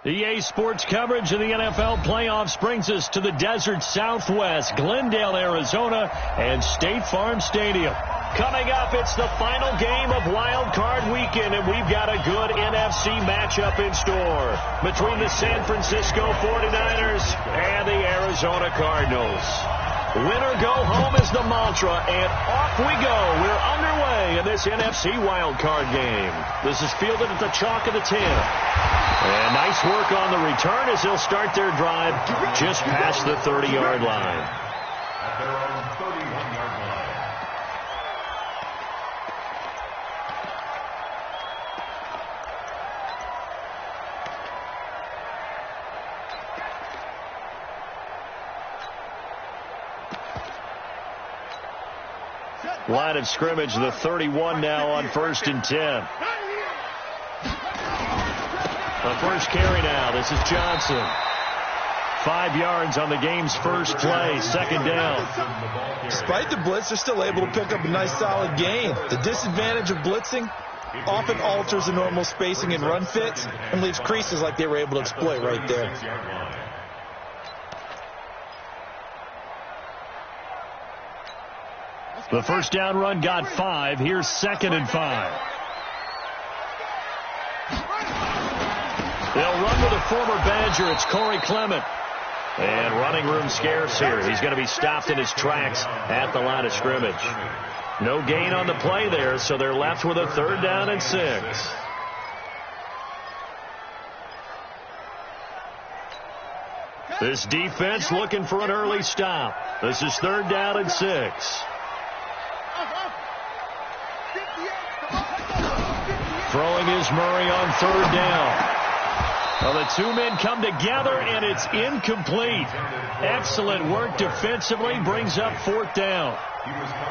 EA Sports coverage of the NFL playoffs brings us to the desert Southwest, Glendale, Arizona, and State Farm Stadium. Coming up, it's the final game of Wild Card Weekend, and we've got a good NFC matchup in store between the San Francisco 49ers and the Arizona Cardinals. Winner go home is the mantra, and off we go. We're underway in this NFC Wild Card game. This is fielded at the chalk of the 10. And nice work on the return as they'll start their drive just past the 30-yard line. At their own 31-yard line. Line of scrimmage, the 31 now on 1st and 10. The first carry now. This is Johnson. 5 yards on the game's first play. Second down. Despite the blitz, they're still able to pick up a nice solid gain. The disadvantage of blitzing often alters the normal spacing and run fits and leaves creases like they were able to exploit right there. The first down run got 5. Here's 2nd and 5. They'll run with a former Badger. It's Corey Clement. And running room scarce here. He's going to be stopped in his tracks at the line of scrimmage. No gain on the play there, so they're left with a 3rd down and 6. This defense looking for an early stop. This is 3rd down and 6. Throwing is Murray on 3rd down. Well, the two men come together, and it's incomplete. Excellent work defensively, brings up 4th down.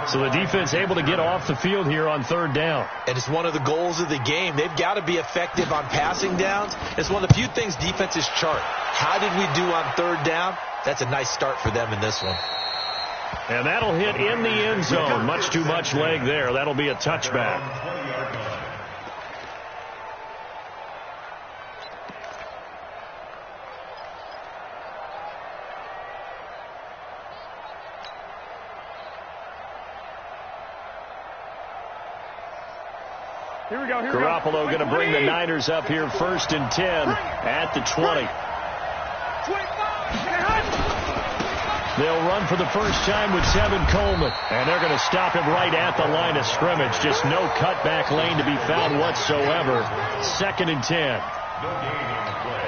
So the defense able to get off the field here on 3rd down. And it's one of the goals of the game. They've got to be effective on passing downs. It's one of the few things defenses chart. How did we do on 3rd down? That's a nice start for them in this one. And that'll hit in the end zone. Much too much leg there. That'll be a touchback. Here we go. Garoppolo going to bring the Niners up here 1st and 10 at the 20. They'll run for the first time with Tevin Coleman. And they're going to stop him right at the line of scrimmage. Just no cutback lane to be found whatsoever. 2nd and 10.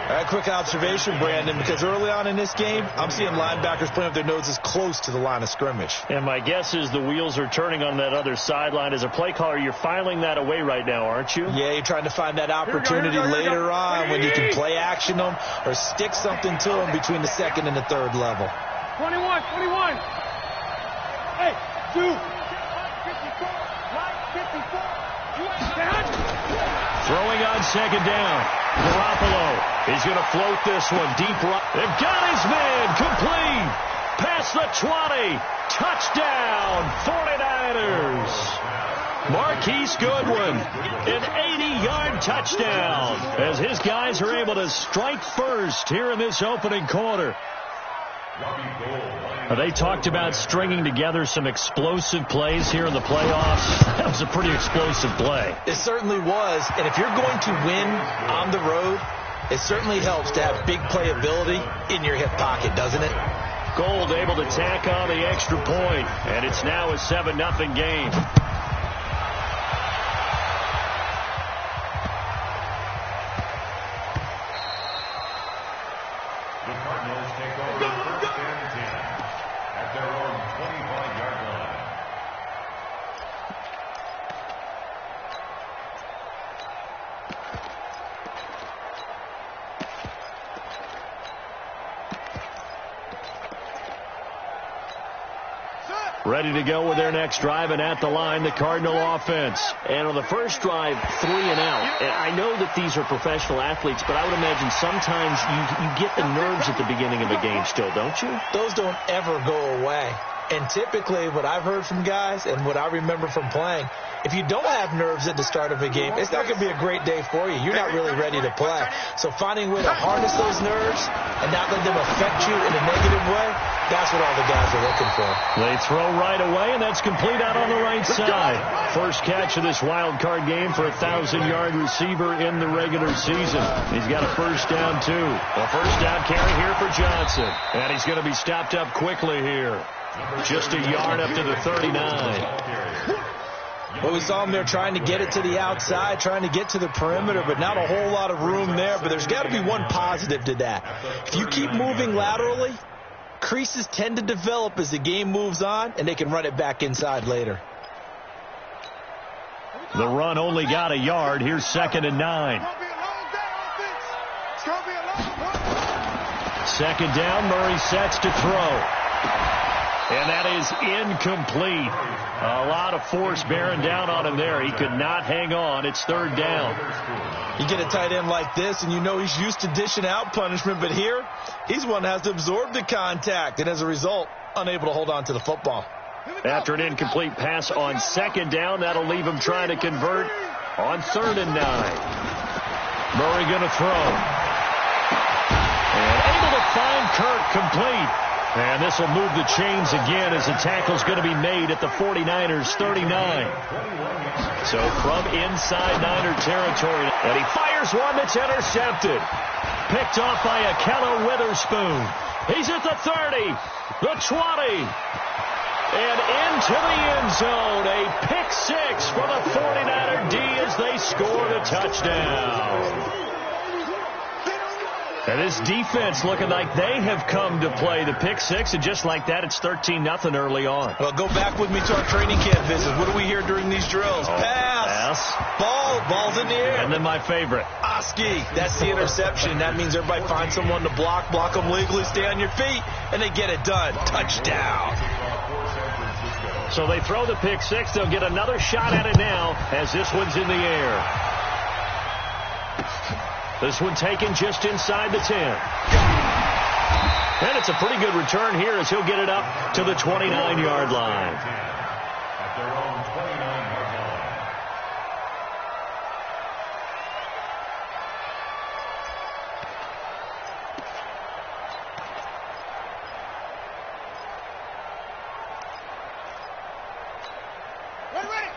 A quick observation, Brandon, because early on in this game, I'm seeing linebackers putting up their noses close to the line of scrimmage. And my guess is the wheels are turning on that other sideline. As a play caller, you're filing that away right now, aren't you? Yeah, you're trying to find that opportunity later on when you can play action them or stick something to them between the 2nd and the 3rd level. 21. Hey, 2. Throwing on 2nd down. Garoppolo is going to float this one deep right. They've got his man complete. Past the 20. Touchdown, 49ers. Marquise Goodwin, an 80-yard touchdown as his guys are able to strike first here in this opening quarter. They talked about stringing together some explosive plays here in the playoffs. That was a pretty explosive play. It certainly was. And if you're going to win on the road, it certainly helps to have big playability in your hip pocket, doesn't it? Gold able to tack on the extra point, and it's now a 7-0 game. The Cardinals take over 1st and 10 at their own 25-yard line. Ready to go with their next drive, and at the line, the Cardinal offense. And on the first drive, 3 and out. And I know that these are professional athletes, but I would imagine sometimes you get the nerves at the beginning of a game still, don't you? Those don't ever go away. And typically what I've heard from guys and what I remember from playing, if you don't have nerves at the start of a game, it's not going to be a great day for you. You're not really ready to play. So finding a way to harness those nerves and not let them affect you in a negative way, that's what all the guys are looking for. They throw right away, and that's complete out on the right side. First catch of this wild card game for a 1,000-yard receiver in the regular season. He's got a first down, too. A first down carry here for Johnson. And he's going to be stopped up quickly here. Just a yard up to the 39. Well, we saw him there trying to get it to the outside, trying to get to the perimeter, but not a whole lot of room there. But there's got to be one positive to that. If you keep moving laterally, creases tend to develop as the game moves on, and they can run it back inside later. The run only got a yard. Here's 2nd and 9. Second down, Murray sets to throw. And that is incomplete. A lot of force bearing down on him there. He could not hang on. It's 3rd down. You get a tight end like this, and you know he's used to dishing out punishment, but here, he's one that has to absorb the contact, and as a result, unable to hold on to the football. After an incomplete pass on 2nd down, that'll leave him trying to convert on 3rd and 9. Murray going to throw. And able to find Kirk complete. And this will move the chains again as the tackle's going to be made at the 49ers 39. So from inside Niner territory, and he fires one that's intercepted. Picked off by Akello Witherspoon. He's at the 30, the 20, and into the end zone. A pick six for the 49er D as they score the touchdown. And this defense looking like they have come to play the pick six, and just like that, it's 13-0 early on. Well, go back with me to our training camp visit. What do we hear during these drills? Pass. Ball's in the air. And then my favorite. Oski. That's the interception. That means everybody finds someone to block them legally, stay on your feet, and they get it done. Touchdown. So they throw the pick six. They'll get another shot at it now as this one's in the air. This one taken just inside the 10. And it's a pretty good return here as he'll get it up to the 29-yard line. At their own 29-yard line.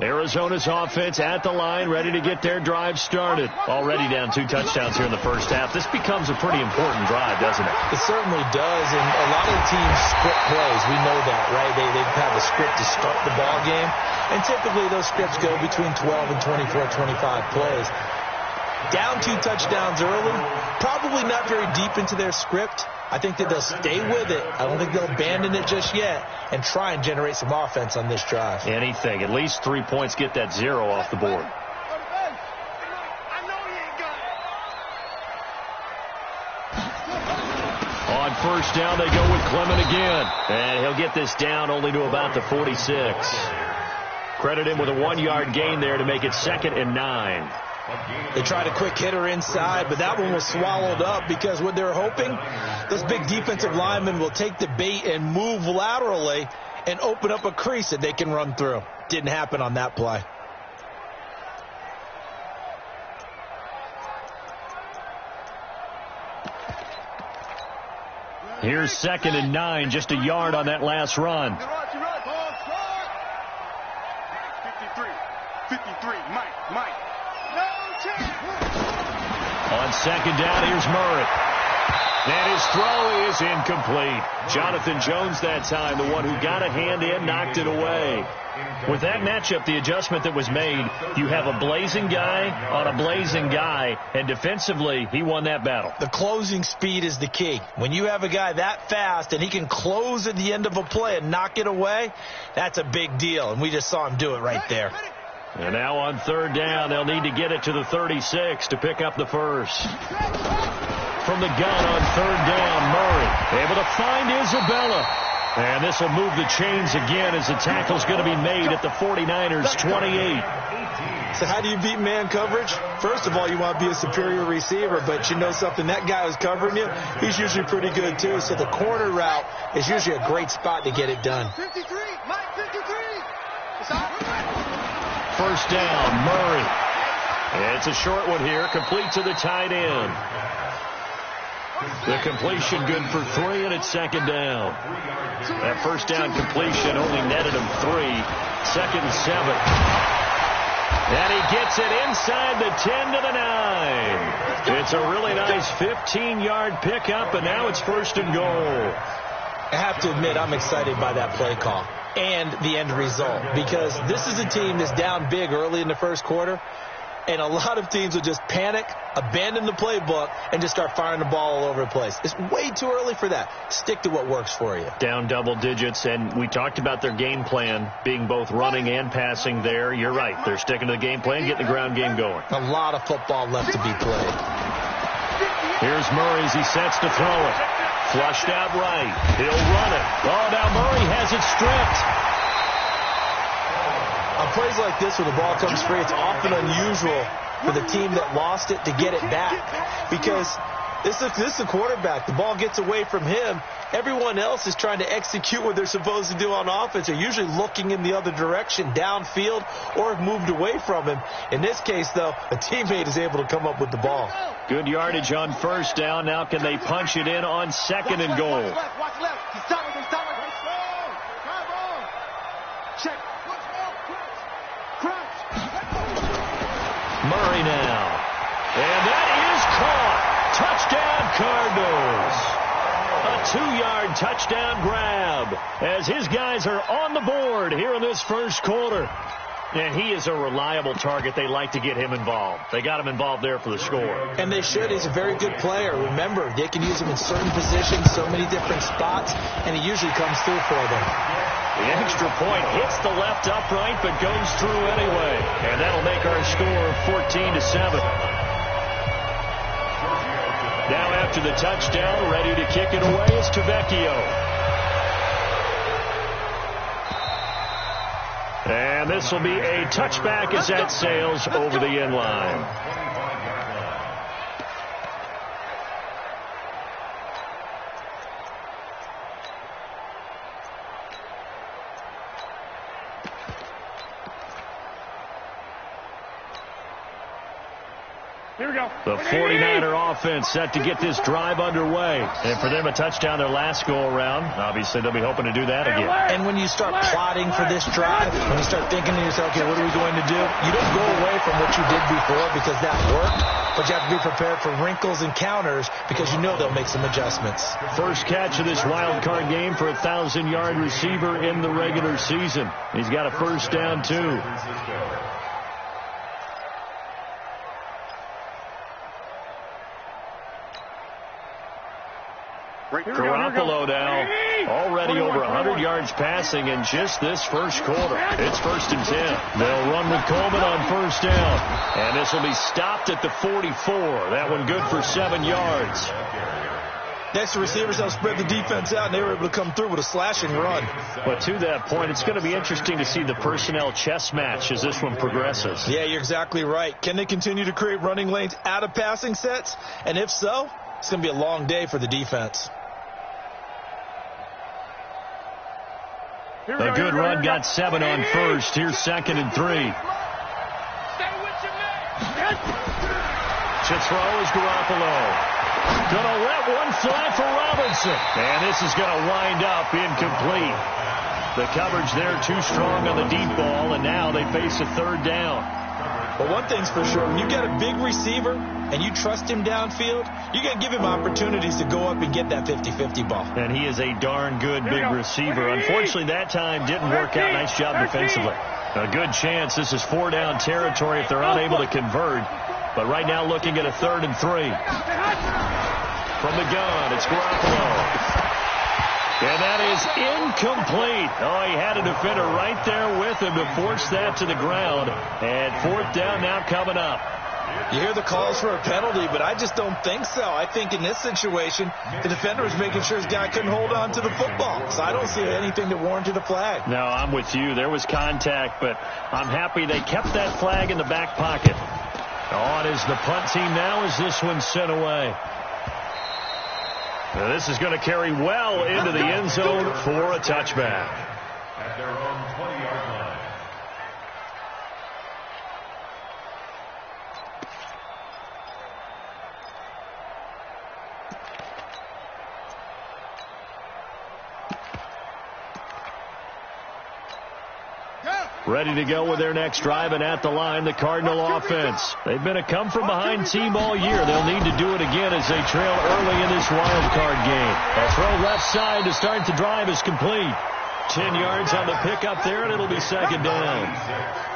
Arizona's offense at the line, ready to get their drive started. Already down 2 touchdowns here in the first half. This becomes a pretty important drive, doesn't it? It certainly does, and a lot of the teams script plays. We know that, right? They have a script to start the ball game, and typically those scripts go between 12 and 24, 25 plays. Down 2 touchdowns early, probably not very deep into their script. I think that they'll stay with it. I don't think they'll abandon it just yet and try and generate some offense on this drive. Anything. At least 3 points, get that 0 off the board. On first down, they go with Clement again. And he'll get this down only to about the 46. Credit him with a 1-yard gain there to make it 2nd and 9. They tried a quick hitter inside, but that one was swallowed up because what they're hoping, those big defensive linemen will take the bait and move laterally and open up a crease that they can run through. Didn't happen on that play. Here's 2nd and 9, just a yard on that last run. 53, Mike. On 2nd down, here's Murray. And his throw is incomplete. Jonathan Jones that time, the one who got a hand in, knocked it away. With that matchup, the adjustment that was made, you have a blazing guy on a blazing guy, and defensively, he won that battle. The closing speed is the key. When you have a guy that fast and he can close at the end of a play and knock it away, that's a big deal, and we just saw him do it right there. And now on 3rd down, they'll need to get it to the 36 to pick up the first. From the gun on 3rd down, Murray able to find Isabella. And this will move the chains again as the tackle's going to be made at the 49ers 28. So how do you beat man coverage? First of all, you want to be a superior receiver, but you know something, that guy who's covering you, he's usually pretty good too. So the corner route is usually a great spot to get it done. 53, Mike 53. First down, Murray. It's a short one here, complete to the tight end. The completion good for 3, and it's second down. That first down completion only netted him 3. Second and 7. And he gets it inside the 10 to the 9. It's a really nice 15-yard pickup, and now it's first and goal. I have to admit, I'm excited by that play call and the end result, because this is a team that's down big early in the first quarter, and a lot of teams will just panic, abandon the playbook, and just start firing the ball all over the place. It's way too early for that. Stick to what works for you. Down double digits, and we talked about their game plan being both running and passing there. You're right. They're sticking to the game plan, getting the ground game going. A lot of football left to be played. Here's Murray as he sets to throw it. Flushed out right. He'll run it. Oh, now Murray has it stripped. On plays like this where the ball comes free, it's often unusual for the team that lost it to get it back, because this is a quarterback. The ball gets away from him. Everyone else is trying to execute what they're supposed to do on offense. They're usually looking in the other direction, downfield, or have moved away from him. In this case, though, a teammate is able to come up with the ball. Good yardage on first down. Now can they punch it in on second and goal? Watch left. He's telling. Check. Murray now. And that is caught. Touchdown, Cardinals. A 2-yard touchdown grab as his guys are on the board here in this first quarter. And he is a reliable target. They like to get him involved. They got him involved there for the score. And they should. He's a very good player. Remember, they can use him in certain positions, so many different spots, and he usually comes through for them. The extra point hits the left upright, but goes through anyway. And that'll make our score 14-7. Now after the touchdown, ready to kick it away is Tavecchio. And this will be a touchback as that sails over the end line. Here we go. The 49er offense set to get this drive underway. And for them, a touchdown their last go-around. Obviously, they'll be hoping to do that again. And when you start plotting for this drive, when you start thinking to yourself, okay, what are we going to do? You don't go away from what you did before because that worked, but you have to be prepared for wrinkles and counters because you know they'll make some adjustments. First catch of this wild card game for a 1,000-yard receiver in the regular season. He's got a first down, too. Garoppolo now already over 100 yards passing in just this first quarter. It's first and 10. They'll run with Coleman on first down. And this will be stopped at the 44. That one good for 7 yards. Next, the receivers have spread the defense out, and they were able to come through with a slashing run. But to that point, it's going to be interesting to see the personnel chess match as this one progresses. Yeah, you're exactly right. Can they continue to create running lanes out of passing sets? And if so, it's going to be a long day for the defense. A good run, got 7 on first. Here's second and 3. Stay with your man. To throw is Garoppolo. Gonna let one fly for Robinson. And this is gonna wind up incomplete. The coverage there too strong on the deep ball, and now they face a third down. But one thing's for sure, when you got a big receiver and you trust him downfield, you're going to give him opportunities to go up and get that 50-50 ball. And he is a darn good big receiver. Unfortunately, that time didn't work out. Nice job defensively. A good chance this is 4-down territory if they're unable to convert. But right now looking at a 3rd and 3. From the gun, it's Garoppolo. And that is incomplete. Oh, he had a defender right there with him to force that to the ground. And 4th down now coming up. You hear the calls for a penalty, but I just don't think so. I think in this situation, the defender was making sure his guy couldn't hold on to the football. So I don't see anything that warranted a flag. No, I'm with you. There was contact, but I'm happy they kept that flag in the back pocket. On is the punt team now as this one's sent away. Now this is going to carry well into the end zone for a touchback. At their own 20-yard line. Ready to go with their next drive, and at the line, the Cardinal offense. They've been a come-from-behind team all year. They'll need to do it again as they trail early in this wild card game. A throw left side to start the drive is complete. 10 yards on the pickup there, and it'll be second down.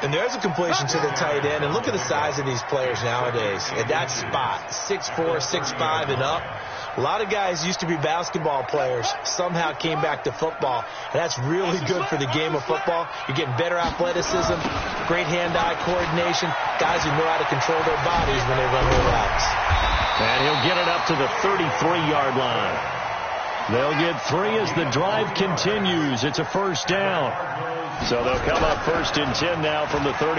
And there's a completion to the tight end. And look at the size of these players nowadays. At that spot, 6'4", 6'5", and up. A lot of guys used to be basketball players, somehow came back to football. And that's really good for the game of football. You're getting better athleticism, great hand-eye coordination, guys who know how to control their bodies when they run their routes. And he'll get it up to the 33-yard line. They'll get 3 as the drive continues. It's a first down. So they'll come up first and 10 now from the 33.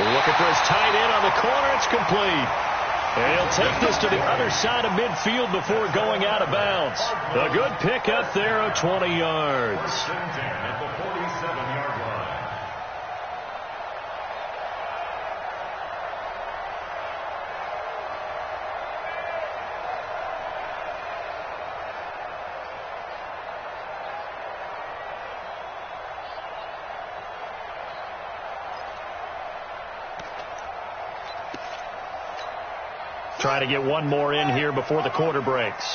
Looking for his tight end on the corner. It's complete. And he'll take this to the other side of midfield before going out of bounds. A good pickup there of 20 yards. First and 10 at the 47-yard line. Try to get one more in here before the quarter breaks.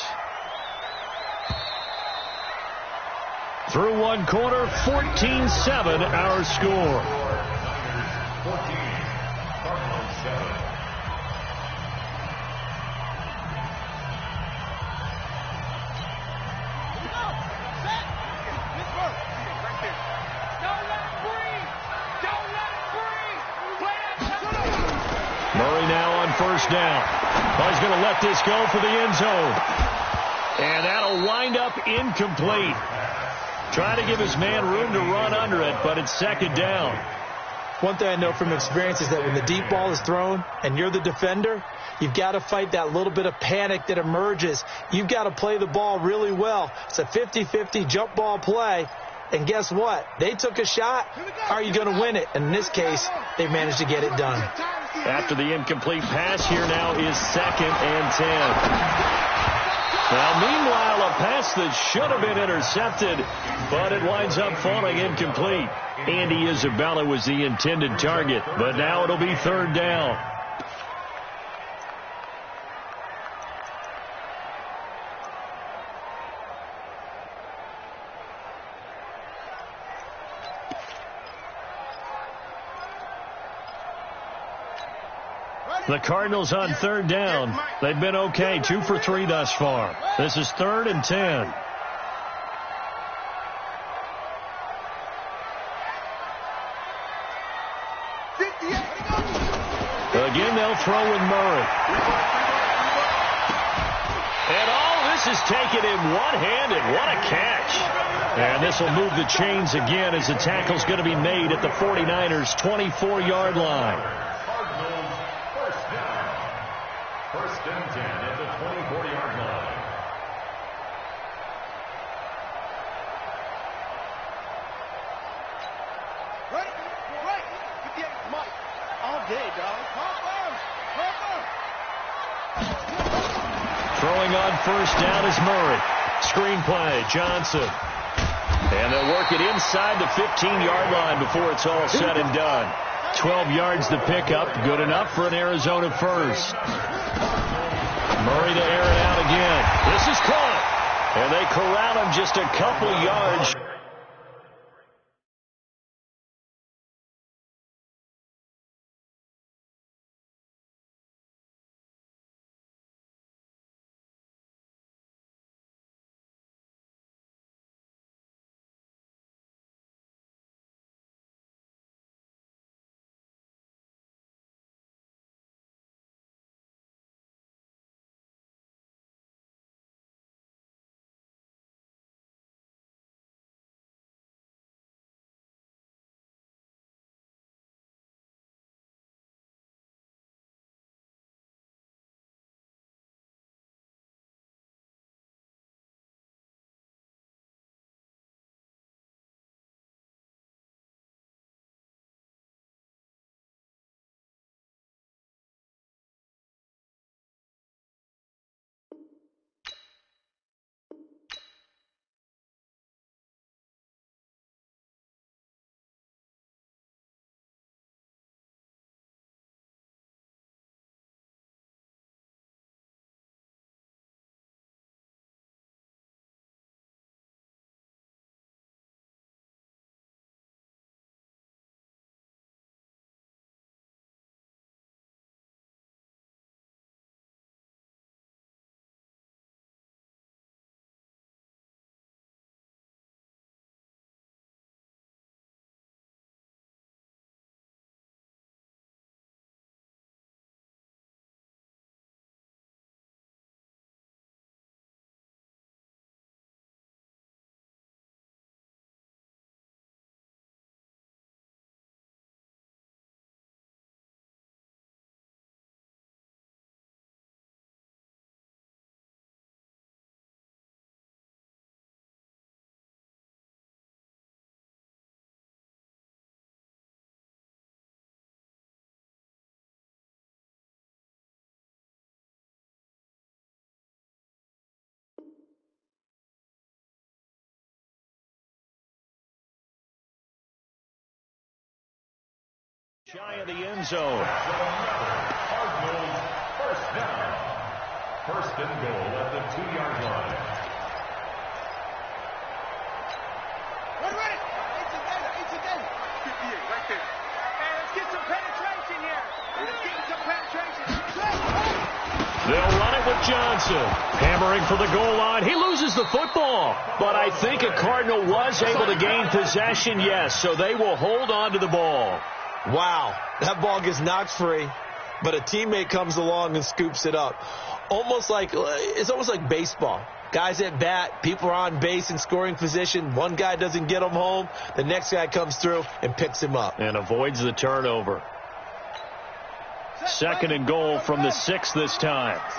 Through one quarter, 14-7 our score. 14, Cardinals 7. Murray now on first down. Oh, he's going to let this go for the end zone. And that'll wind up incomplete. Trying to give his man room to run under it, but it's second down. One thing I know from experience is that when the deep ball is thrown and you're the defender, you've got to fight that little bit of panic that emerges. You've got to play the ball really well. It's a 50-50 jump ball play. And guess what? They took a shot. How are you going to win it? And in this case, they've managed to get it done. After the incomplete pass, here now is second and 10. Now, meanwhile, a pass that should have been intercepted, but it winds up falling incomplete. Andy Isabella was the intended target, but now it'll be third down. The Cardinals on third down. They've been okay, 2 for 3 thus far. This is third and 10. Again, they'll throw with Murray. And all this is taken in one-handed. What a catch. And this will move the chains again as the tackle's going to be made at the 49ers' 24-yard line. First and 10 at the 24-yard line. Right. 58, Mike. All day, dog. Throwing on first down is Murray. Screen play, Johnson. And they'll work it inside the 15-yard line before it's all said and done. 12 yards to pick up. Good enough for an Arizona first. Murray to air it out again. This is caught. And they corral him just a couple yards. Shy of the end zone. Cardinals first down. First and goal at the 2-yard line. Ready. 58, right there. Hey, let's get some penetration here. Let's get some penetration. They'll run it with Johnson. Hammering for the goal line. He loses the football. But I think a Cardinal was able to gain possession, yes. So they will hold on to the ball. Wow, that ball gets knocked free, but a teammate comes along and scoops it up. It's almost like baseball. Guys at bat, people are on base in scoring position. One guy doesn't get him home. The next guy comes through and picks him up. And avoids the turnover. Second and goal from the 6 this time. It's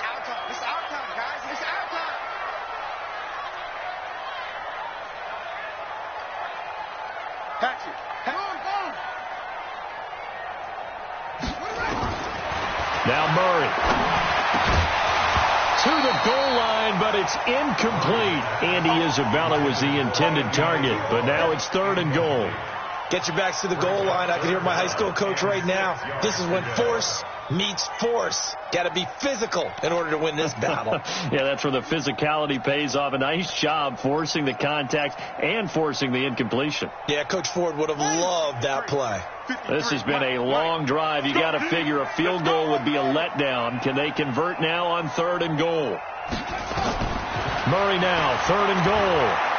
our time, guys. It's our time. Patch it. Now Murray. To the goal line, but it's incomplete. Andy Isabella was the intended target, but now it's third and goal. Get your backs to the goal line. I can hear my high school coach right now. This is when force meets force. Got to be physical in order to win this battle. Yeah, that's where the physicality pays off. A nice job forcing the contact and forcing the incompletion. Yeah, Coach Ford would have loved that play. This has been a long drive. You got to figure a field goal would be a letdown. Can they convert now on third and goal? Murray now, third and goal.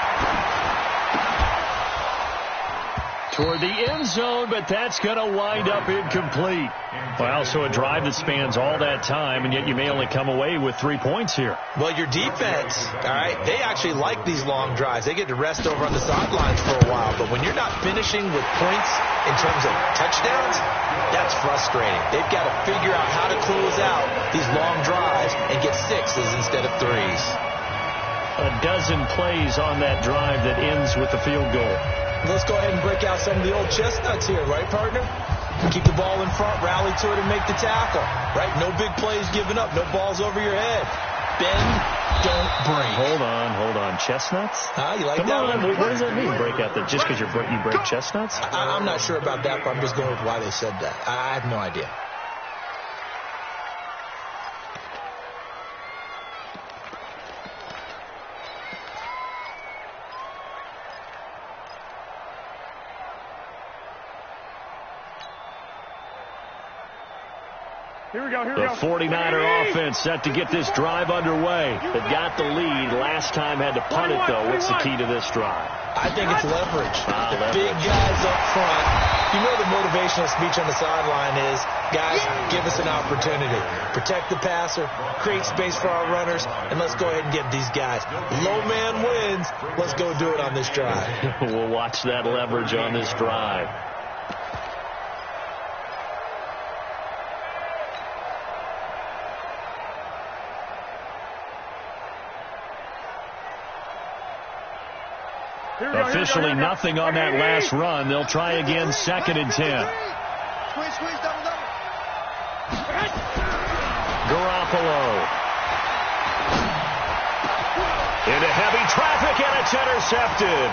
Toward the end zone, but that's going to wind up incomplete. Well, so a drive that spans all that time, and yet you may only come away with 3 points here. Well, your defense, all right, they actually like these long drives. They get to rest over on the sidelines for a while, but when you're not finishing with points in terms of touchdowns, that's frustrating. They've got to figure out how to close out these long drives and get 6s instead of 3s. A dozen plays on that drive that ends with the field goal. Let's go ahead and break out some of the old chestnuts here, right, partner? Keep the ball in front, rally to it, and make the tackle, right? No big plays given up, no balls over your head. Bend, don't break. Hold on. Chestnuts? You like Come that on, one? what does that mean, break out? That just because you break chestnuts? I'm not sure about that, but I'm just going with why they said that. I have no idea. The 49er offense set to get this drive underway. They got the lead. Last time had to punt it, though. What's the key to this drive? I think it's leverage. The leverage. big guys up front. You know the motivational speech on the sideline is, guys, give us an opportunity. Protect the passer, create space for our runners, and let's go ahead and get these guys. Low man wins. Let's go do it on this drive. We'll watch that leverage on this drive. Officially nothing on that last run. They'll try again, second and 10. Squeeze, double. Garoppolo. Into heavy traffic, and it's intercepted.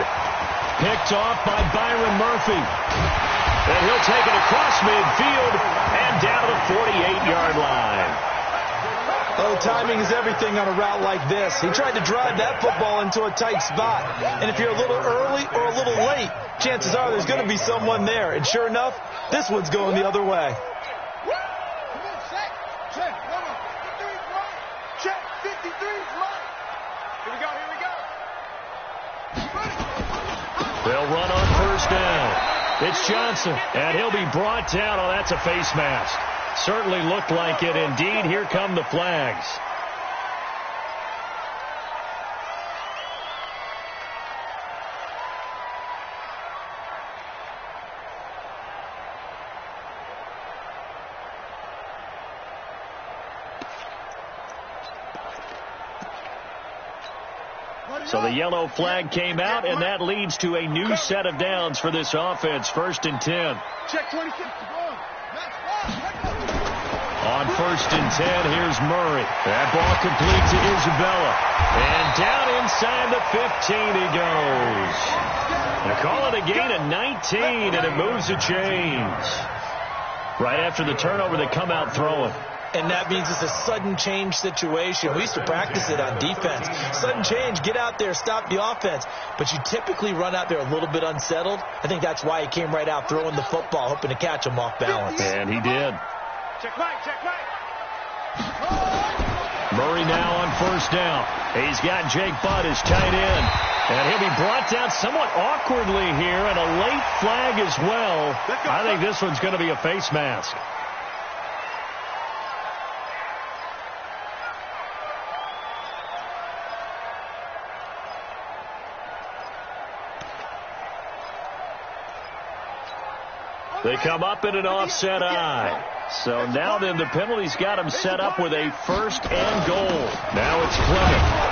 Picked off by Byron Murphy. And he'll take it across midfield and down to the 48-yard line. Oh, timing is everything on a route like this. He tried to drive that football into a tight spot. And if you're a little early or a little late, chances are there's going to be someone there. And sure enough, this one's going the other way. Check. 53's right. Check. 53's right. Here we go. They'll run on first down. It's Johnson, and he'll be brought down. Oh, that's a face mask. Certainly looked like it. Indeed, here come the flags. So the yellow flag came out, and that leads to a new set of downs for this offense. First and 10. Check 26. On first and 10, here's Murray. That ball complete to Isabella. And down inside the 15 he goes. They call it a gain of 19, and it moves the chains. Right after the turnover, they come out throwing. And that means it's a sudden change situation. We used to practice it on defense. Sudden change, get out there, stop the offense. But you typically run out there a little bit unsettled. I think that's why he came right out throwing the football, hoping to catch him off balance. And he did. Check right, check right. Murray now on first down. He's got Jake Butt as tight end. And he'll be brought down somewhat awkwardly here, and a late flag as well. I think this one's going to be a face mask. They come up in an offset eye. So now then the penalty's got him set up with a first and goal. Now it's Clement.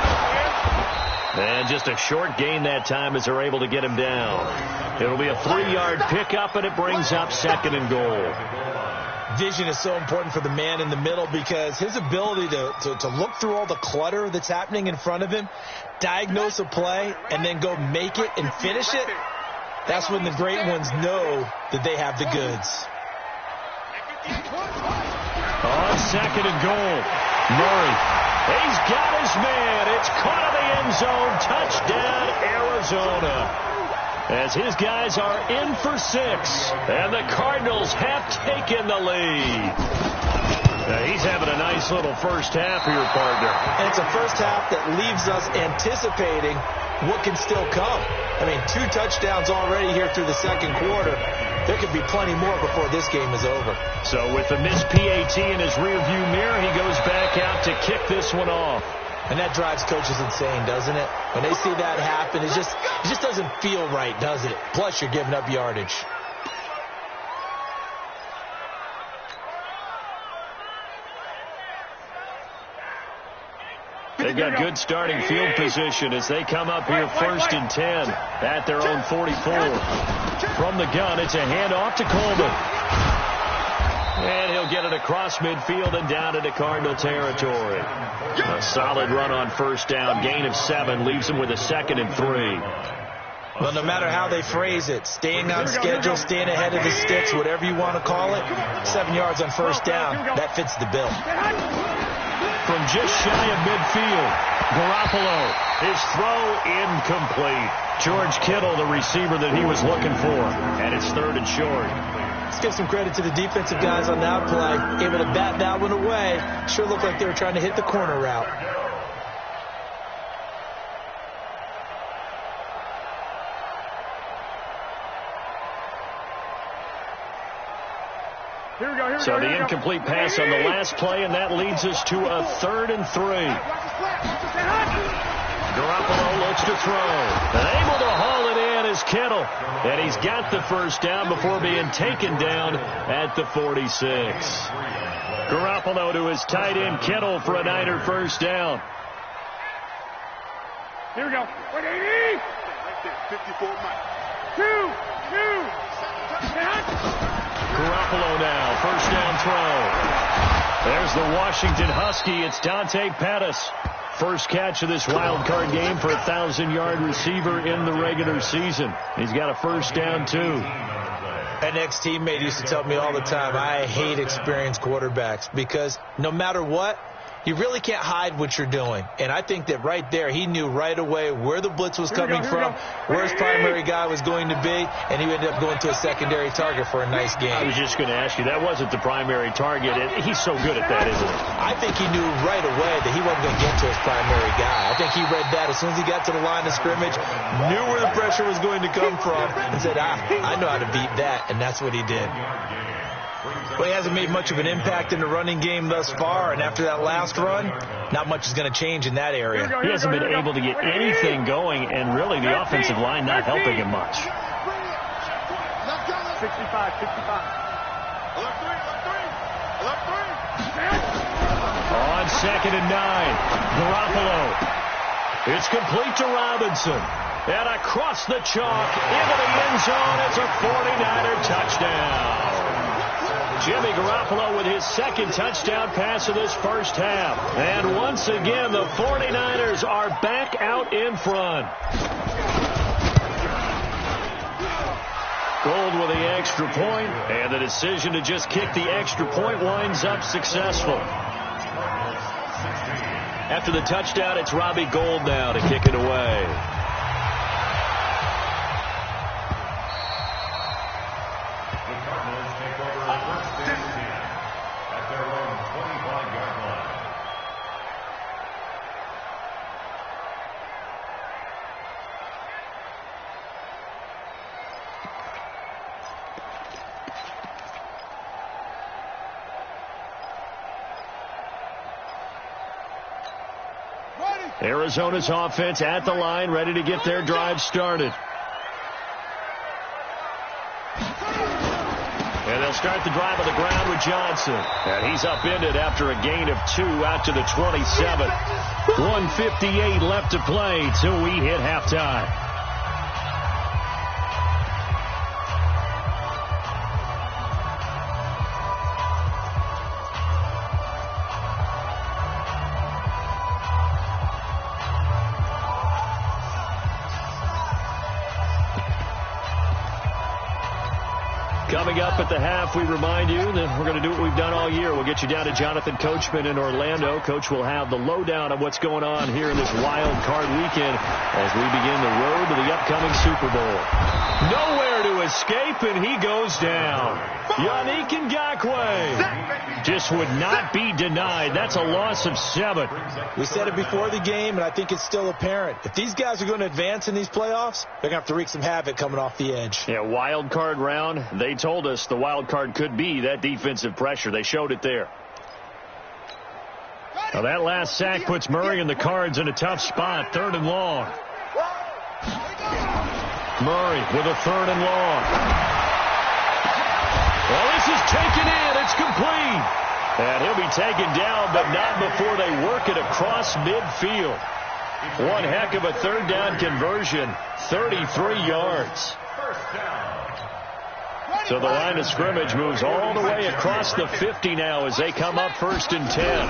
And just a short gain that time as they're able to get him down. It'll be a 3-yard pickup, and it brings up second and goal. Vision is so important for the man in the middle because his ability to look through all the clutter that's happening in front of him, diagnose a play, and then go make it and finish it, that's when the great ones know that they have the goods. On second and goal, Murray. He's got his man. It's caught in the end zone. Touchdown, Arizona. As his guys are in for 6. And the Cardinals have taken the lead. Now he's having a nice little first half here, partner. And it's a first half that leaves us anticipating what can still come. I mean, 2 touchdowns already here through the second quarter. There could be plenty more before this game is over. So with the missed PAT in his rearview mirror, he goes back out to kick this one off. And that drives coaches insane, doesn't it? When they see that happen, it just doesn't feel right, does it? Plus, you're giving up yardage. They've got good starting field position as they come up here first and 10 at their own 44. From the gun, it's a handoff to Coleman. And he'll get it across midfield and down into Cardinal territory. A solid run on first down. Gain of 7 leaves him with a second and 3. Well, no matter how they phrase it, staying on schedule, staying ahead of the sticks, whatever you want to call it, 7 yards on first down, that fits the bill. From just shy of midfield, Garoppolo, his throw incomplete. George Kittle, the receiver that he was looking for, and it's 3rd and short. Let's give some credit to the defensive guys on that play. Able to bat that one away. Sure looked like they were trying to hit the corner route. So the incomplete pass on the last play, and that leads us to a 3rd and 3. Garoppolo looks to throw. And able to haul it in is Kittle. And he's got the first down before being taken down at the 46. Garoppolo to his tight end Kittle for a Niner first down. Here we go. 180. 54 Mike. 2. Garoppolo now, first down throw. There's the Washington Husky. It's Dante Pettis. First catch of this wild card game for a 1,000-yard receiver in the regular season. He's got a first down, too. An ex-teammate used to tell me all the time, I hate experienced quarterbacks because no matter what, you really can't hide what you're doing. And I think that right there, he knew right away where the blitz was coming from, where his primary guy was going to be, and he ended up going to a secondary target for a nice game. I was just going to ask you, that wasn't the primary target. He's so good at that, isn't he? I think he knew right away that he wasn't going to get to his primary guy. I think he read that as soon as he got to the line of scrimmage, knew where the pressure was going to come from, and said, I know how to beat that, and that's what he did. Well, he hasn't made much of an impact in the running game thus far, and after that last run, not much is going to change in that area. He hasn't been able to get anything going, and really the offensive line not helping him much. 65. On 2nd and 9, Garoppolo. It's complete to Robinson. And across the chalk into the end zone. It's a 49er touchdown. Jimmy Garoppolo with his second touchdown pass of this first half. And once again, the 49ers are back out in front. Gold with the extra point, and the decision to just kick the extra point winds up successful. After the touchdown, it's Robbie Gould now to kick it away. The Cardinals take over first and 10 at their own 25-yard line. Arizona's offense at the line, ready to get their drive started. And they'll start the drive on the ground with Johnson. And he's upended after a gain of 2 out to the 27. 1:58 left to play till we hit halftime. Coming up at the half, we remind you that we're going to do what we've done all year. We'll get you down to Jonathan Coachman in Orlando. Coach will have the lowdown of what's going on here in this wild card weekend as we begin the road to the upcoming Super Bowl. Nowhere to escape, and he goes down. Yannick Ngakoue just would not be denied. That's a loss of 7. We said it before the game, and I think it's still apparent. If these guys are going to advance in these playoffs, they're going to have to wreak some havoc coming off the edge. Yeah, wild card round. They told us the wild card could be that defensive pressure. They showed it there. Now that last sack puts Murray and the Cards in a tough spot. 3rd and long. Murray with a 3rd and long. Well, this is taken in. It's complete. And he'll be taken down, but not before they work it across midfield. One heck of a 3rd down conversion. 33 yards. So the line of scrimmage moves all the way across the 50 now as they come up 1st and 10.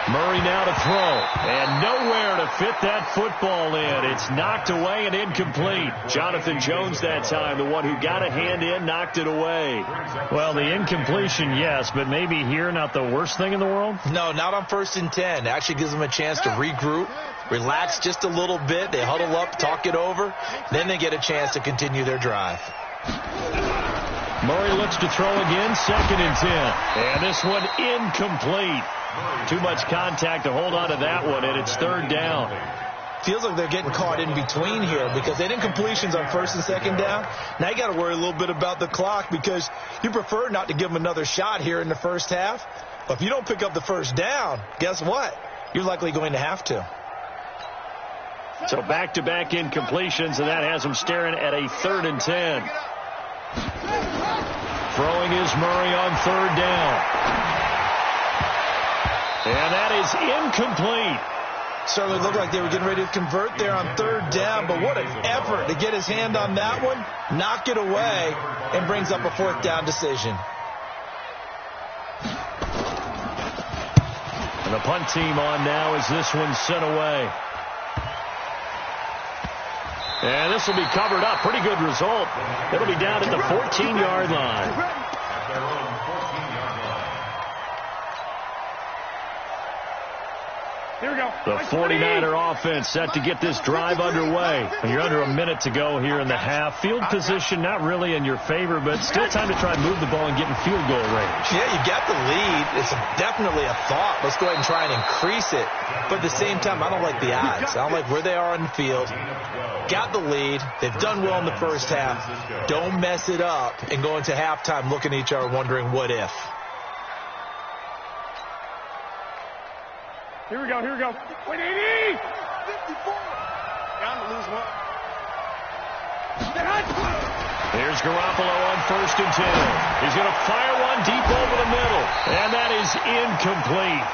Murray now to throw, and nowhere to fit that football in. It's knocked away and incomplete. Jonathan Jones that time, the one who got a hand in, knocked it away. Well, the incompletion, yes, but maybe here not the worst thing in the world? No, not on 1st and 10. It actually gives them a chance to regroup, relax just a little bit. They huddle up, talk it over, then they get a chance to continue their drive. Murray looks to throw again, 2nd and 10. And this one incomplete. Too much contact to hold on to that one, and it's 3rd down. Feels like they're getting caught in between here because they did incompletions on 1st and 2nd down. Now you got to worry a little bit about the clock because you prefer not to give them another shot here in the first half. But if you don't pick up the 1st down, guess what? You're likely going to have to. So back-to-back incompletions, and that has them staring at a 3rd and 10. Throwing is Murray on 3rd down. And that is incomplete. Certainly looked like they were getting ready to convert there on 3rd down, but what an effort to get his hand on that one, knock it away, and brings up a 4th down decision. And the punt team on now as this one's sent away. And this will be covered up. Pretty good result. It'll be down at the 14-yard line. Here we go. The 49er offense set to get this drive underway. And you're under a minute to go here in the half. Field position not really in your favor, but still time to try and move the ball and get in field goal range. Yeah, you got the lead. It's definitely a thought. Let's go ahead and try and increase it. But at the same time, I don't like the odds. I don't like where they are on the field. Got the lead. They've done well in the first half. Don't mess it up and go into halftime looking at each other wondering what if. Here we go, here we go. 180! 54! Down to lose one. Here's Garoppolo on 1st and 10. He's going to fire one deep over the middle. And that is incomplete.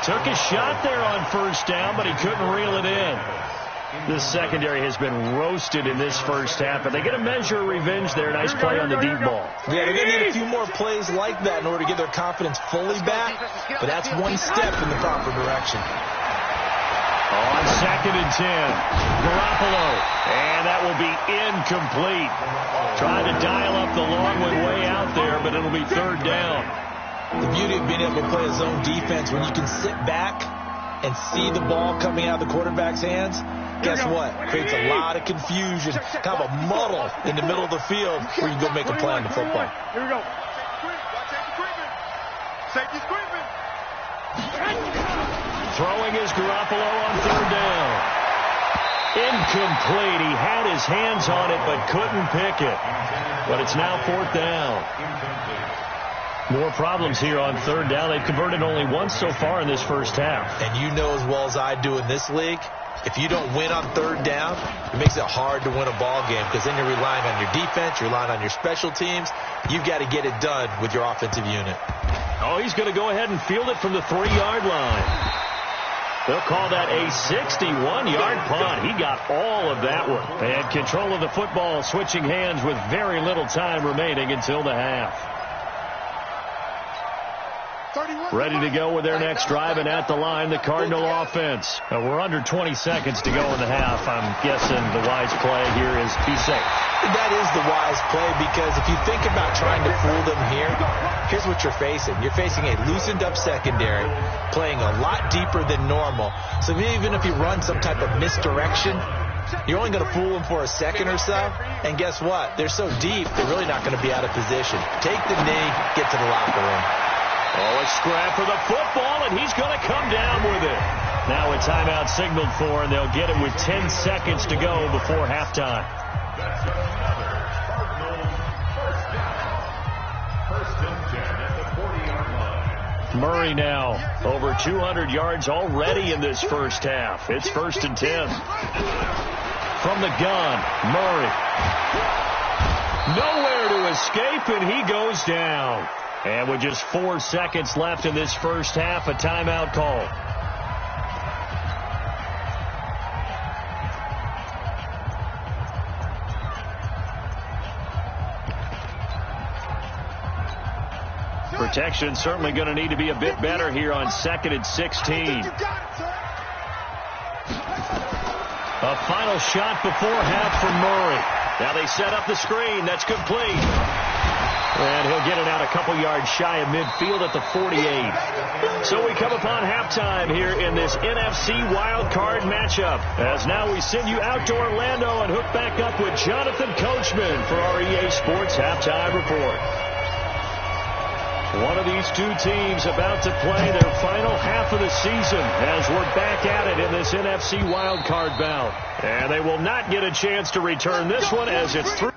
Took a shot there on 1st down, but he couldn't reel it in. This secondary has been roasted in this first half, and they get a measure of revenge there. Nice play on the deep ball. Yeah, they're going to need a few more plays like that in order to get their confidence fully back, but that's one step in the proper direction. On 2nd and 10, Garoppolo, and that will be incomplete. Trying to dial up the long one way out there, but it'll be 3rd down. The beauty of being able to play a zone defense when you can sit back and see the ball coming out of the quarterback's hands, guess what? Creates a lot of confusion, kind of a muddle in the middle of the field where you go make a play on the football. Here we go. Safety's creeping. Throwing is Garoppolo on 3rd down. Incomplete. He had his hands on it but couldn't pick it. But it's now 4th down. More problems here on 3rd down. They've converted only once so far in this first half. And you know as well as I do in this league, if you don't win on 3rd down, it makes it hard to win a ball game because then you're relying on your defense, you're relying on your special teams. You've got to get it done with your offensive unit. Oh, he's going to go ahead and field it from the 3-yard line. They'll call that a 61-yard punt. He got all of that one. They had control of the football, switching hands with very little time remaining until the half. Ready to go with their next drive, and at the line, the Cardinal offense. We're under 20 seconds to go in the half. I'm guessing the wise play here is be safe. That is the wise play because if you think about trying to fool them here, here's what you're facing. You're facing a loosened up secondary, playing a lot deeper than normal. So even if you run some type of misdirection, you're only going to fool them for a second or so. And guess what? They're so deep, they're really not going to be out of position. Take the knee, get to the locker room. Oh, a scrap for the football, and he's going to come down with it. Now a timeout signaled for, and they'll get it with 10 seconds to go before halftime. That's another Cardinals first down. 1st and 10 at the 40-yard line. Murray now over 200 yards already in this first half. It's 1st and 10. From the gun, Murray. Nowhere to escape, and he goes down. And with just 4 seconds left in this first half, a timeout call. Protection certainly going to need to be a bit better here on 2nd and 16. A final shot before half from Murray. Now they set up the screen. That's complete. And he'll get it out a couple yards shy of midfield at the 48. So we come upon halftime here in this NFC Wild Card matchup. As now we send you out to Orlando and hook back up with Jonathan Coachman for our EA Sports Halftime Report. One of these two teams about to play their final half of the season as we're back at it in this NFC Wild Card bout. And they will not get a chance to return this one as it's through.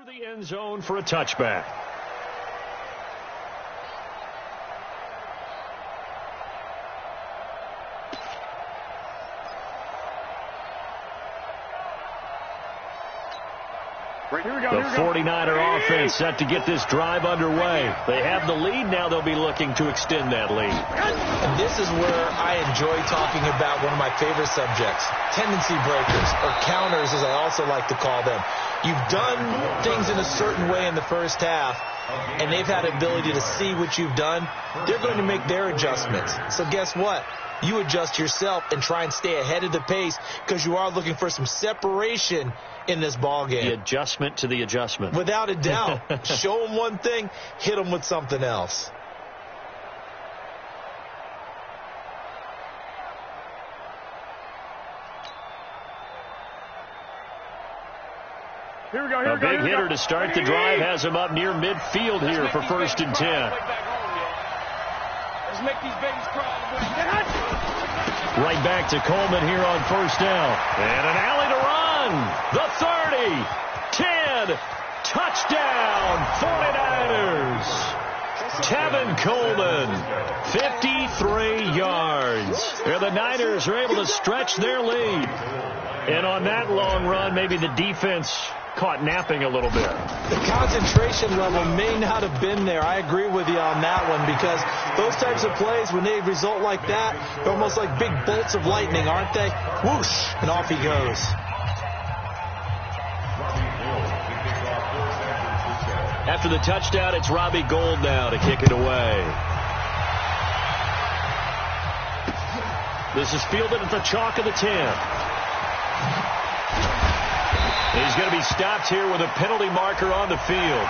The end zone for a touchback. The 49er offense set to get this drive underway. They have the lead. Now they'll be looking to extend that lead. And this is where I enjoy talking about one of my favorite subjects, tendency breakers, or counters as I also like to call them. You've done things in a certain way in the first half, and they've had the ability to see what you've done. They're going to make their adjustments. So guess what? You adjust yourself and try and stay ahead of the pace because you are looking for some separation in this ball game. The adjustment to the adjustment. Without a doubt. Show them one thing, hit them with something else. A big hitter to start the drive has him up near midfield here for 1st and 10. Let's make these babies cry. Right back to Coleman here on 1st down. And an alley to run. The 30, 10, touchdown, 49ers. Tevin Coleman, 53 yards. And the Niners are able to stretch their lead. And on that long run, maybe the defense caught napping a little bit. The concentration level may not have been there. I agree with you on that one because those types of plays, when they result like that, they're almost like big bolts of lightning, aren't they? Whoosh, and off he goes. After the touchdown, it's Robbie Gould now to kick it away. This is fielded at the chalk of the 10. He's going to be stopped here with a penalty marker on the field.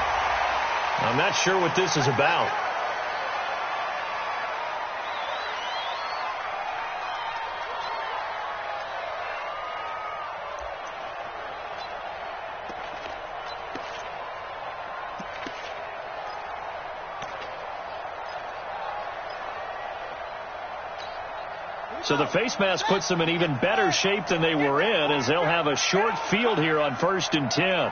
I'm not sure what this is about. So the face mask puts them in even better shape than they were in as they'll have a short field here on 1st and 10.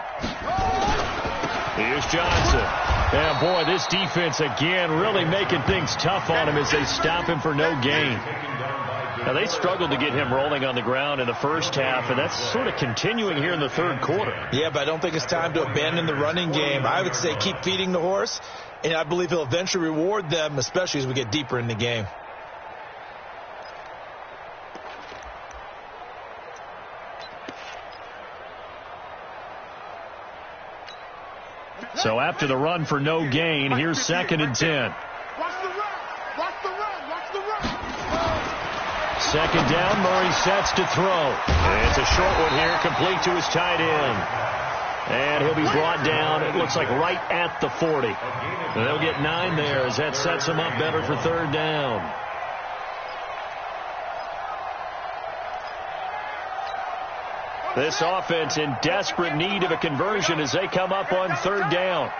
Here's Johnson. And boy, this defense again really making things tough on him as they stop him for no gain. Now they struggled to get him rolling on the ground in the first half, and that's sort of continuing here in the 3rd quarter. Yeah, but I don't think it's time to abandon the running game. I would say keep feeding the horse, and I believe he'll eventually reward them, especially as we get deeper in the game. So after the run for no gain, here's 2nd and 10. Watch the run. Watch the run. Watch the run. 2nd down, Murray sets to throw. And it's a short one here, complete to his tight end. And he'll be brought down, it looks like right at the 40. And they'll get 9 there as that sets him up better for 3rd down. This offense in desperate need of a conversion as they come up on 3rd down.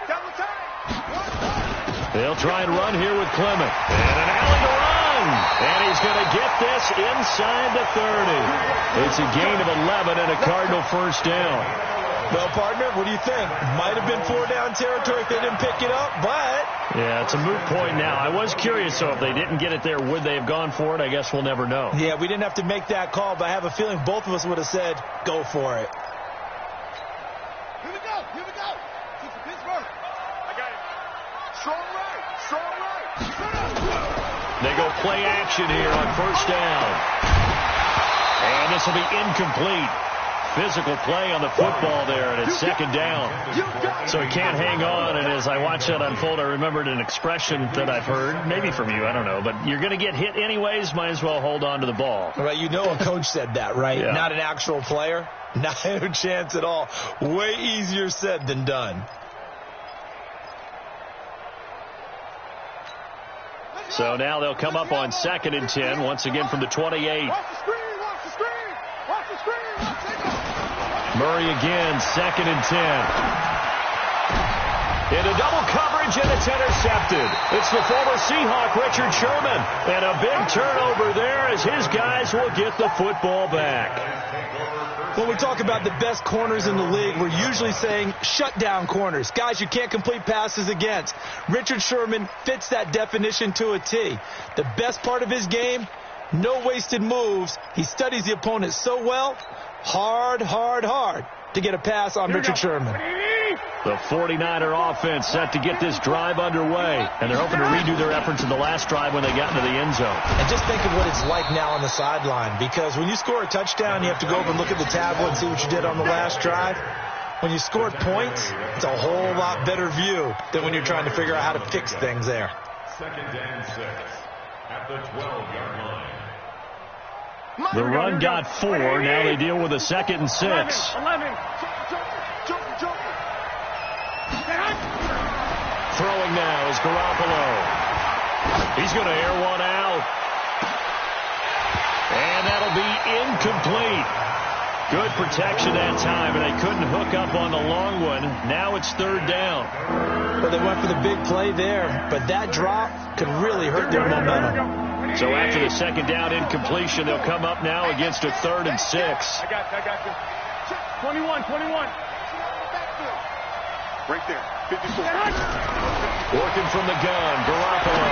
They'll try and run here with Clement. And an alley to run. And he's going to get this inside the 30. It's a gain of 11 and a Cardinal 1st down. Well, partner, what do you think? Might have been 4-down territory if they didn't pick it up, but... Yeah, it's a moot point now. I was curious, so if they didn't get it there, would they have gone for it? I guess we'll never know. Yeah, we didn't have to make that call, but I have a feeling both of us would have said, go for it. Here we go. Here we go. Keep the Pittsburgh. I got it. Strong right. Strong right. They go play action here on 1st down. And this will be incomplete. Physical play on the football there, and it's 2nd down. So he can't hang on, and as I watch that unfold, I remembered an expression that I've heard, maybe from you, I don't know, but you're going to get hit anyways, might as well hold on to the ball. Right, you know a coach said that, right? Yeah. Not an actual player. Not a chance at all. Way easier said than done. So now they'll come up on 2nd and 10, once again from the 28. Watch the screen. Watch the screen. Watch the screen. Take it. Murray again, 2nd and 10. Into double coverage, and it's intercepted. It's the former Seahawk, Richard Sherman. And a big turnover there as his guys will get the football back. When we talk about the best corners in the league, we're usually saying shutdown corners, guys you can't complete passes against. Richard Sherman fits that definition to a T. The best part of his game, no wasted moves. He studies the opponent so well, hard to get a pass on Richard Sherman. The 49er offense set to get this drive underway, and they're hoping to redo their efforts in the last drive when they got into the end zone. And just think of what it's like now on the sideline, because when you score a touchdown, you have to go over and look at the tablet and see what you did on the last drive. When you scored points, it's a whole lot better view than when you're trying to figure out how to fix things there. 2nd and 6 at the 12-yard line. The run got 4. Now they deal with a 2nd and 6. 11. Throwing now is Garoppolo. He's going to air one out. And that'll be incomplete. Good protection that time, and they couldn't hook up on the long one. Now it's 3rd down. Well, they went for the big play there, but that drop could really hurt their momentum. So after the 2nd down incompletion, they'll come up now against a 3rd and 6. I got you. 21. Right there. 54. Working from the gun, Garoppolo.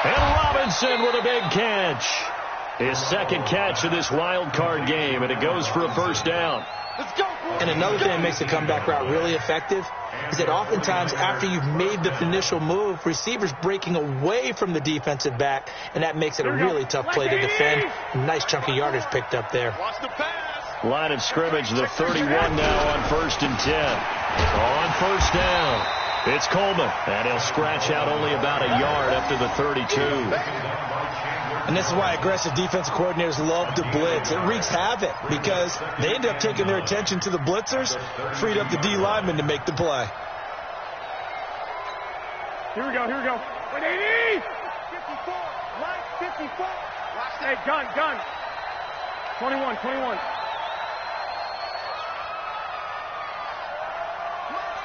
And Robinson with a big catch. His 2nd catch of this wild card game, and it goes for a 1st down. Let's go. And another thing that makes the comeback route really effective is that oftentimes after you've made the initial move, receivers breaking away from the defensive back, and that makes it a really tough play to defend. A nice chunk of yardage picked up there. Watch the pass. Line of scrimmage, the 31 now on 1st and 10. On 1st down, it's Coleman, and he'll scratch out only about a yard up to the 32. And this is why aggressive defensive coordinators love to blitz. It wreaks havoc because they end up taking their attention to the blitzers, freed up the D lineman to make the play. Here we go. 180. 54. Right, 54. Hey, gun. 21.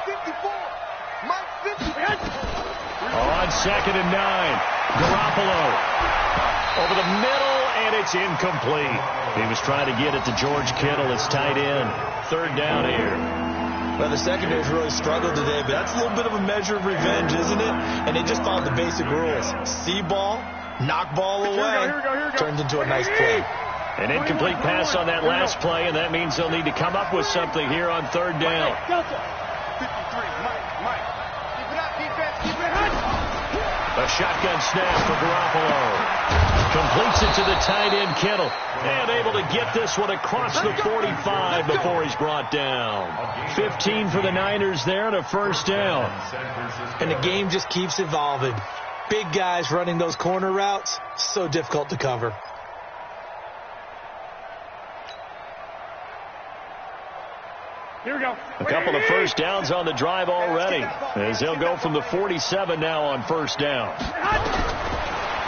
54. Mike 50. On 2nd and 9, Garoppolo. Over the middle, and it's incomplete. He was trying to get it to George Kittle, his tight end. 3rd down here. Well, the secondary's really struggled today, but that's a little bit of a measure of revenge, isn't it? And they just followed the basic rules. See ball, knock ball away, Here we go. turned into a nice play. An incomplete pass on that last play, and that means they'll need to come up with something here on 3rd down. 53. Mike. Keep it up, defense. Keep it up. A shotgun snap for Garoppolo. Completes it to the tight end, Kittle. And able to get this one across the 45 before he's brought down. 15 for the Niners there and a 1st down. And the game just keeps evolving. Big guys running those corner routes, so difficult to cover. Here we go. A couple of 1st downs on the drive already, as they'll go from the 47 now on 1st down.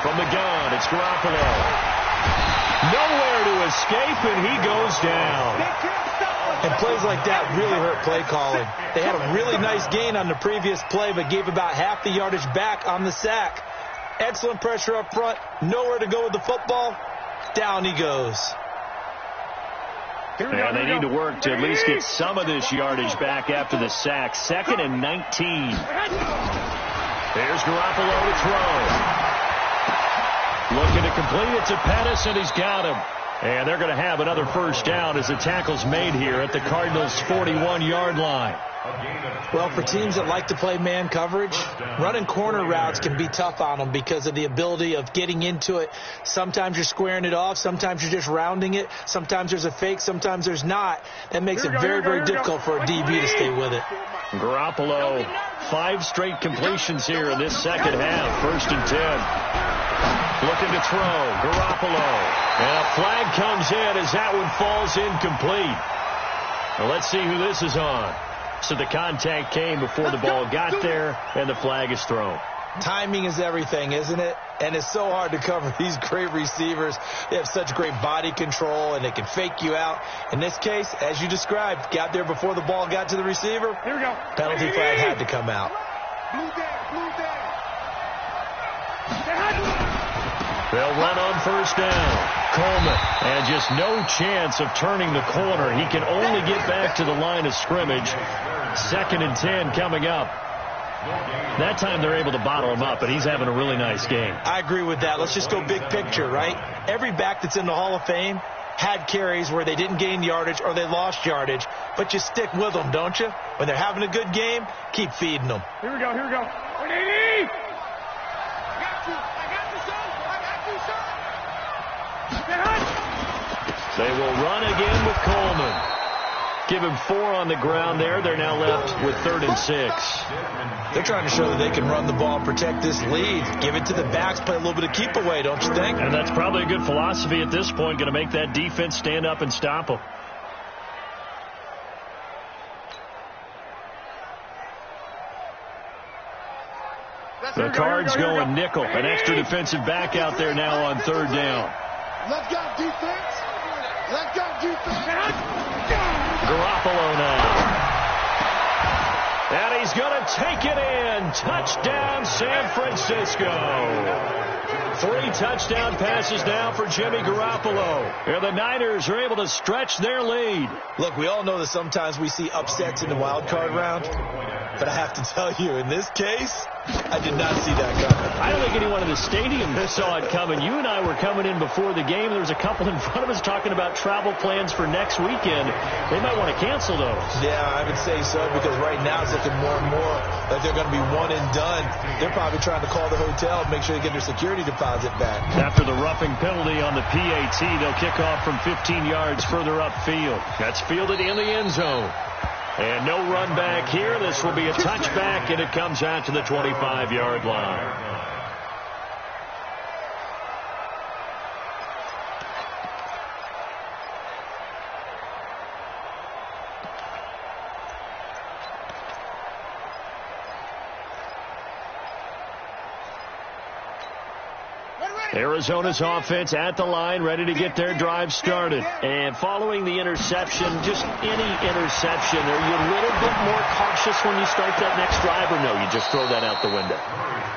From the gun, it's Garoppolo. Nowhere to escape, and he goes down. And plays like that really hurt play calling. They had a really nice gain on the previous play, but gave about half the yardage back on the sack. Excellent pressure up front, nowhere to go with the football. Down he goes. And they need to work to at least get some of this yardage back after the sack. 2nd and 19. There's Garoppolo to throw. Looking to complete it to Pettis, and he's got him. And they're going to have another 1st down as the tackle's made here at the Cardinals' 41-yard line. Well, for teams that like to play man coverage, running corner routes can be tough on them because of the ability of getting into it. Sometimes you're squaring it off. Sometimes you're just rounding it. Sometimes there's a fake. Sometimes there's not. That makes it very, very difficult for a DB to stay with it. Garoppolo, 5 straight completions here in this 2nd half. 1st and 10. Looking to throw. Garoppolo. And a flag comes in as that one falls incomplete. Well, let's see who this is on. So the contact came before the ball got there, and the flag is thrown. Timing is everything, isn't it? And it's so hard to cover these great receivers. They have such great body control, and they can fake you out. In this case, as you described, got there before the ball got to the receiver. Here we go. Penalty flag had to come out. Blue down, blue down. They'll run on first down. Coleman, and just no chance of turning the corner. He can only get back to the line of scrimmage. 2nd and 10 coming up. That time they're able to bottle him up, but he's having a really nice game. I agree with that. Let's just go big picture, right? Every back that's in the Hall of Fame had carries where they didn't gain yardage or they lost yardage, but you stick with them, don't you? When they're having a good game, keep feeding them. Here we go, here we go. 180! They will run again with Coleman. Give him 4 on the ground there. They're now left with 3rd and 6. They're trying to show that they can run the ball and protect this lead. Give it to the backs, play a little bit of keep away, don't you think? And that's probably a good philosophy at this point, going to make that defense stand up and stop them. The Cards going nickel. An extra defensive back out there now on 3rd down. Let's go, defense. Let's go, defense. Garoppolo now. And he's going to take it in. Touchdown, San Francisco. 3 touchdown passes now for Jimmy Garoppolo. And the Niners are able to stretch their lead. Look, we all know that sometimes we see upsets in the wild card round. But I have to tell you, in this case, I did not see that coming. I don't think anyone in the stadium saw it coming. You and I were coming in before the game. There was a couple in front of us talking about travel plans for next weekend. They might want to cancel those. Yeah, I would say so, because right now it's looking more and more like they're going to be one and done. They're probably trying to call the hotel and make sure they get their security deposit back. After the roughing penalty on the PAT, they'll kick off from 15 yards further upfield. That's fielded in the end zone. And no run back here. This will be a touchback, and it comes out to the 25-yard line. Arizona's offense at the line, ready to get their drive started. And following the interception, just any interception, are you a little bit more cautious when you start that next drive, or no, you just throw that out the window?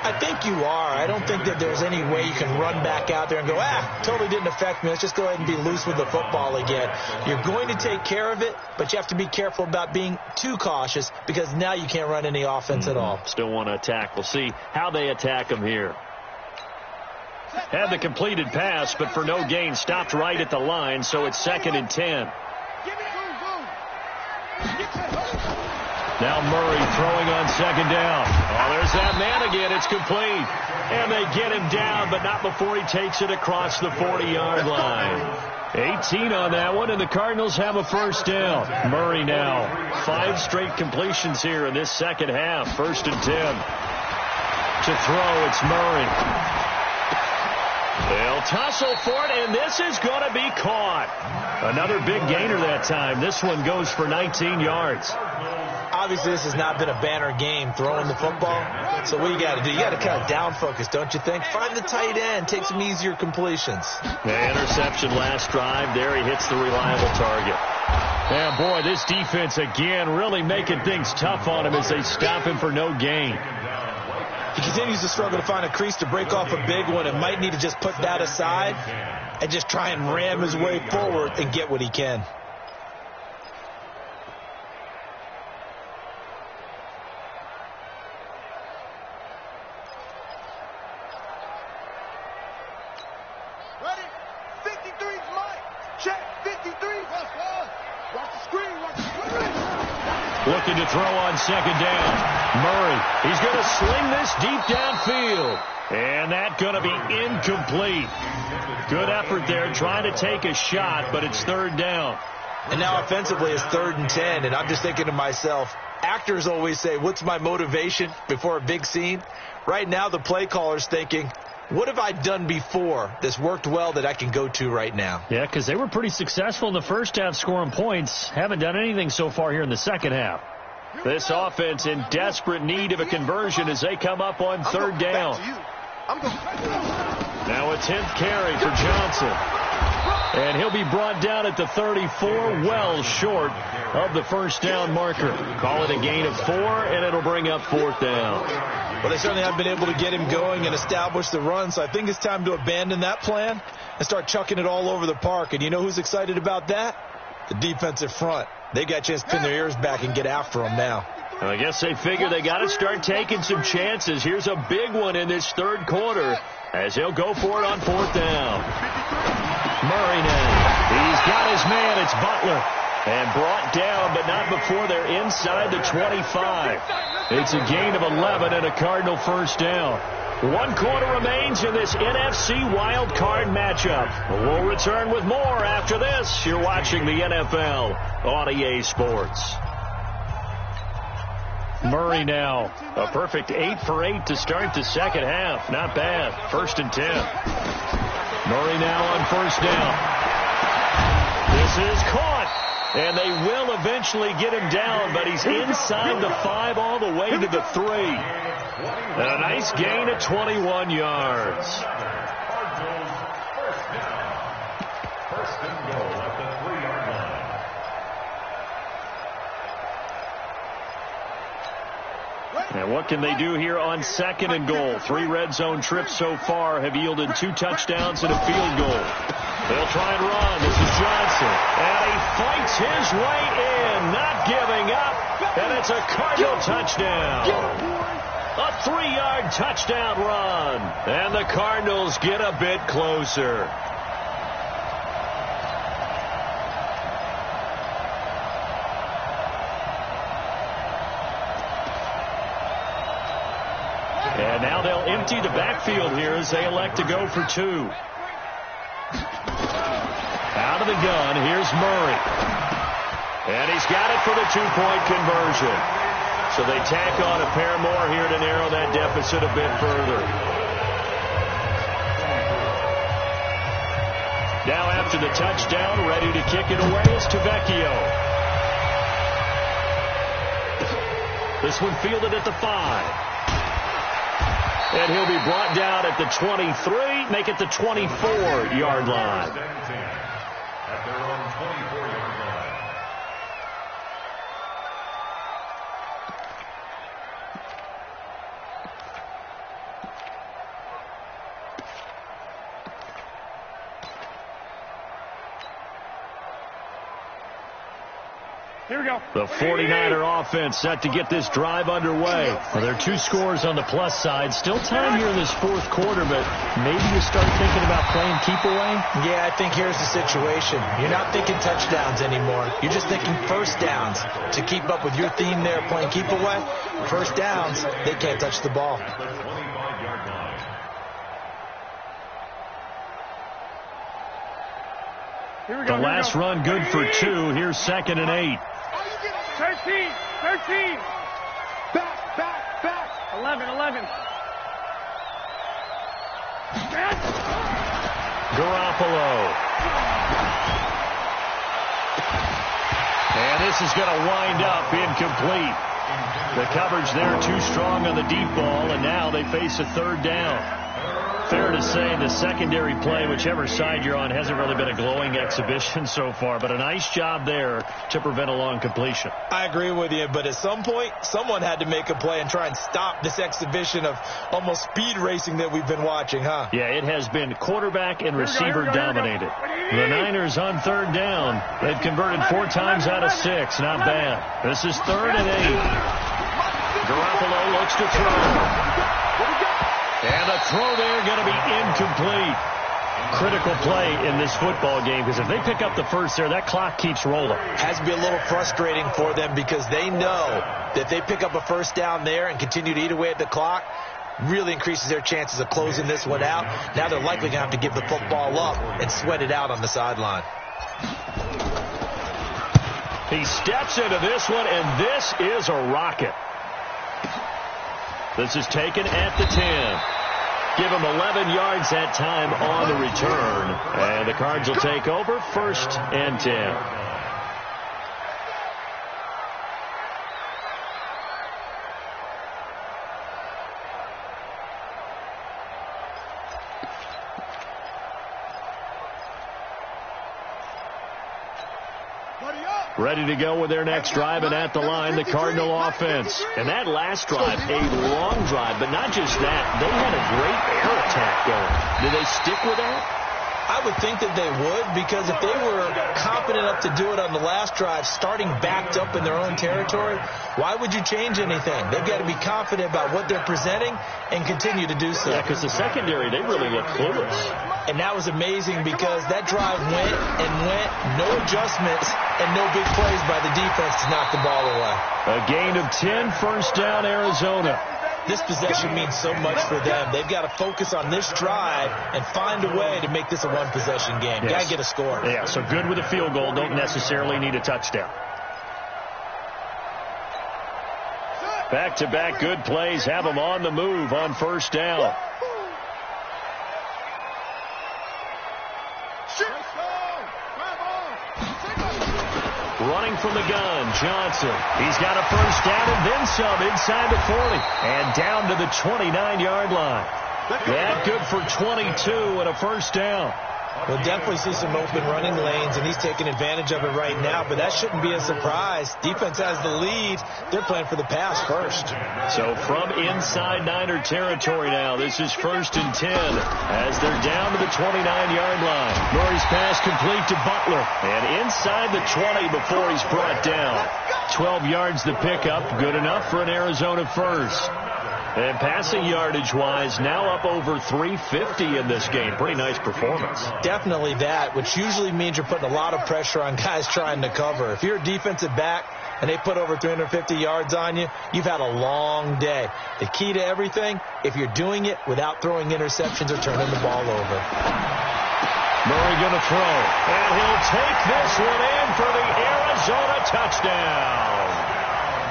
I think you are. I don't think that there's any way you can run back out there and go, totally didn't affect me. Let's just go ahead and be loose with the football again. You're going to take care of it, but you have to be careful about being too cautious, because now you can't run any offense at all. Still want to attack. We'll see how they attack them here. Had the completed pass, but for no gain, stopped right at the line, so it's 2nd and 10. Now Murray throwing on 2nd down. Oh, there's that man again. It's complete. And they get him down, but not before he takes it across the 40-yard line. 18 on that one, and the Cardinals have a first down. Murray now. 5 straight completions here in this second half. 1st and 10. To throw, it's Murray. They'll tussle for it, and this is going to be caught. Another big gainer that time. This one goes for 19 yards. Obviously, this has not been a banner game throwing the football. So what you got to do? You got to kind of down focus, don't you think? Find the tight end. Take some easier completions. The interception last drive. There he hits the reliable target. And, boy, this defense again really making things tough on him as they stop him for no gain. He continues to struggle to find a crease to break off a big one, and might need to just put that aside and just try and ram his way forward and get what he can. Ready? 53's Mike. Check. 53. Watch the screen. Watch the screen. Looking to throw on 2nd down. Murray, he's going to sling this deep downfield. And that's going to be incomplete. Good effort there, trying to take a shot, but it's 3rd down. And now offensively it's 3rd and 10, and I'm just thinking to myself, actors always say, what's my motivation before a big scene? Right now the play caller's thinking, what have I done before that's worked well that I can go to right now? Yeah, because they were pretty successful in the first half scoring points. Haven't done anything so far here in the second half. This offense in desperate need of a conversion as they come up on third down. Now a 10th carry for Johnson. And he'll be brought down at the 34, well short of the first down marker. Call it a gain of 4, and it'll bring up fourth down. Well, they certainly haven't been able to get him going and establish the run, so I think it's time to abandon that plan and start chucking it all over the park. And you know who's excited about that? The defensive front. They got a chance to pin their ears back and get after him now. Well, I guess they figure they got to start taking some chances. Here's a big one in this third quarter as he'll go for it on fourth down. Murray now. He's got his man. It's Butler. And brought down, but not before they're inside the 25. It's a gain of 11 and a Cardinal first down. 1 quarter remains in this NFC wild card matchup. We'll return with more after this. You're watching the NFL on EA Sports. Murray now. A perfect 8 for 8 to start the second half. Not bad. 1st and 10. Murray now on first down. This is caught. And they will eventually get him down, but he's inside the 5 all the way to the 3. A nice gain of 21 yards. First and goal at the 3-yard line. And what can they do here on 2nd and goal? 3 red zone trips so far have yielded 2 touchdowns and a field goal. They'll try and run. This is Johnson. And he fights his way in, not giving up. And it's a Cardinal touchdown. A 3-yard touchdown run. And the Cardinals get a bit closer. And now they'll empty the backfield here as they elect to go for 2. Out of the gun, here's Murray. And he's got it for the 2-point conversion. So they tack on a pair more here to narrow that deficit a bit further. Now after the touchdown, ready to kick it away is Tavecchio. This one fielded at the 5. And he'll be brought down at the 23, make it the 24-yard line. At their own 24-yard line. Here we go. The 49er offense set to get this drive underway. Well, there are 2 scores on the plus side. Still time here in this 4th quarter, but maybe you start thinking about playing keep away? Yeah, I think here's the situation. You're not thinking touchdowns anymore. You're just thinking first downs. To keep up with your theme there, playing keep away, first downs, they can't touch the ball. At the 25-yard line. Here we go. The last run good for 2. Here's 2nd and 8. 13. Back. 11. Garoppolo. And this is going to wind up incomplete. The coverage there too strong on the deep ball, and now they face a 3rd down. Fair to say the secondary play, whichever side you're on, hasn't really been a glowing exhibition so far, but a nice job there to prevent a long completion. I agree with you, but at some point, someone had to make a play and try and stop this exhibition of almost speed racing that we've been watching, huh? Yeah, it has been quarterback and receiver dominated. The Niners on 3rd down. They've converted 4 times out of 6. Not bad. This is 3rd and 8. Garoppolo looks to throw. And a throw there going to be incomplete. Critical play in this football game, because if they pick up the first there, that clock keeps rolling. Has to be a little frustrating for them because they know that if they pick up a first down there and continue to eat away at the clock, really increases their chances of closing this one out. Now they're likely going to have to give the football up and sweat it out on the sideline. He steps into this one, and this is a rocket. This is taken at the 10. Give him 11 yards that time on the return. And the Cards will take over 1st and 10. Ready to go with their next drive, and at the line, the Cardinal offense. And that last drive, a long drive, but not just that. They had a great air attack going. Do they stick with that? I would think that they would, because if they were confident enough to do it on the last drive, starting backed up in their own territory, why would you change anything? They've got to be confident about what they're presenting and continue to do so. Yeah, because the secondary, they really look clueless. And that was amazing because that drive went and went, no adjustments, and no big plays by the defense to knock the ball away. A gain of 10, first down, Arizona. This possession means so much for them. They've got to focus on this drive and find a way to make this a one-possession game. Yes. Got to get a score. Yeah, so good with a field goal. Don't necessarily need a touchdown. Back-to-back good plays have them on the move on first down. Running from the gun, Johnson. He's got a first down and then some inside the 40. And down to the 29-yard line. That good for 22 and a first down. We'll definitely see some open running lanes, and he's taking advantage of it right now, but that shouldn't be a surprise. Defense has the lead. They're playing for the pass first. So from inside Niner territory now, this is 1st and 10 as they're down to the 29-yard line. Murray's pass complete to Butler, and inside the 20 before he's brought down. 12 yards the pickup, good enough for an Arizona first. And passing yardage-wise, now up over 350 in this game. Pretty nice performance. Definitely that, which usually means you're putting a lot of pressure on guys trying to cover. If you're a defensive back and they put over 350 yards on you, you've had a long day. The key to everything, if you're doing it without throwing interceptions or turning the ball over. Murray going to throw, and he'll take this one in for the Arizona touchdown.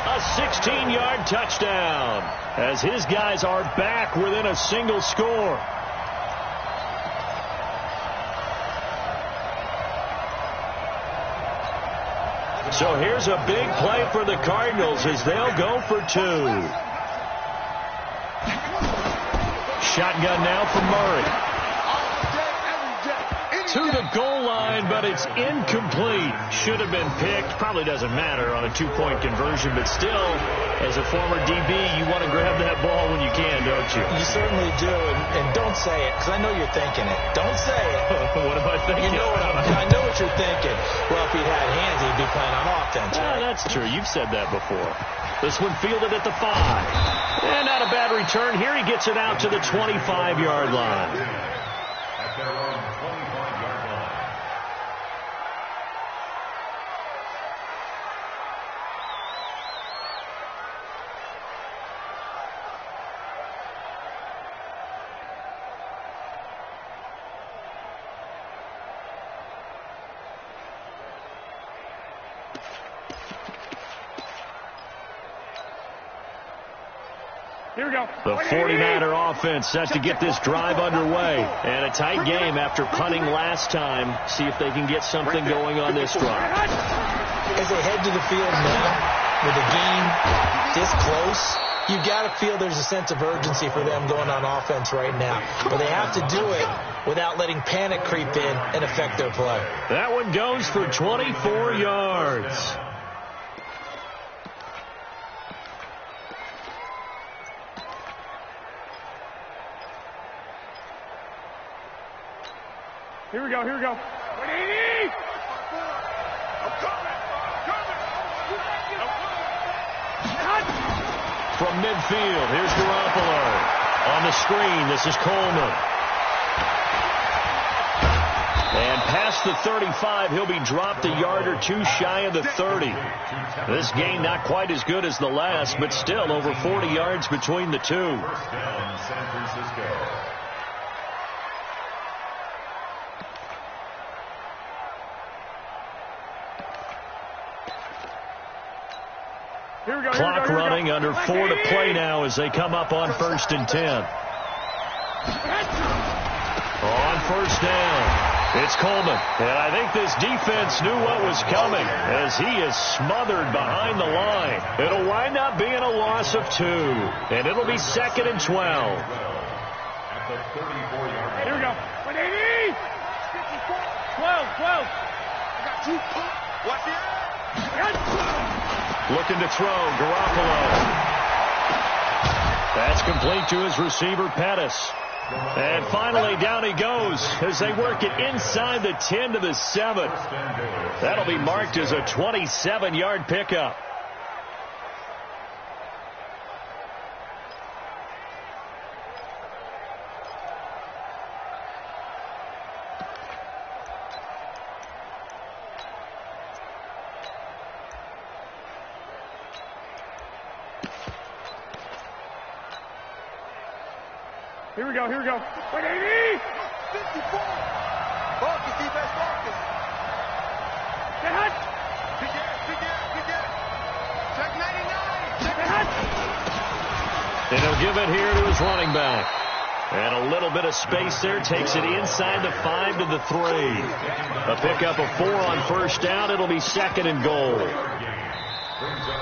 A 16-yard touchdown as his guys are back within a single score. So here's a big play for the Cardinals as they'll go for 2. Shotgun now from Murray. To the goal line, but it's incomplete. Should have been picked. Probably doesn't matter on a 2-point conversion, but still, as a former DB, you want to grab that ball when you can, don't you? You certainly do, and don't say it, because I know you're thinking it. Don't say it. What am I thinking? You know I know what you're thinking. Well, if he'd had hands, he'd be playing on offense. Right? That's true. You've said that before. This one fielded at the 5. And not a bad return. Here he gets it out to the 25-yard line. At their own 25-yard line. Here we go. The 49er offense set to get this drive underway. And a tight game after punting last time. See if they can get something going on this drive. As they head to the field now, with the game this close, you've got to feel there's a sense of urgency for them going on offense right now. But they have to do it without letting panic creep in and affect their play. That one goes for 24 yards. Here we go. Here we go. 180. From midfield, here's Garoppolo. On the screen, this is Coleman. And past the 35, he'll be dropped a yard or two shy of the 30. This game not quite as good as the last, but still over 40 yards between the two. First down, San Francisco. Clock running, under 4 to play now as they come up on 1st and 10. On first down, it's Coleman. And I think this defense knew what was coming as he is smothered behind the line. It'll wind up being a loss of 2. And it'll be 2nd and 12. At the 34-yard line. Here we go. 180. 12. I got 2. Watch it. Looking to throw, Garoppolo. That's complete to his receiver, Pettis. And finally, down he goes as they work it inside the 10 to the 7. That'll be marked as a 27-yard pickup. Here we go, here we go. 180! 54. Focus, defense, focus. Get hot! Big air. Check 99. Check hot! And he'll give it here to his running back. And a little bit of space there takes it inside the 5 to the 3. A pickup of 4 on first down. It'll be 2nd and goal.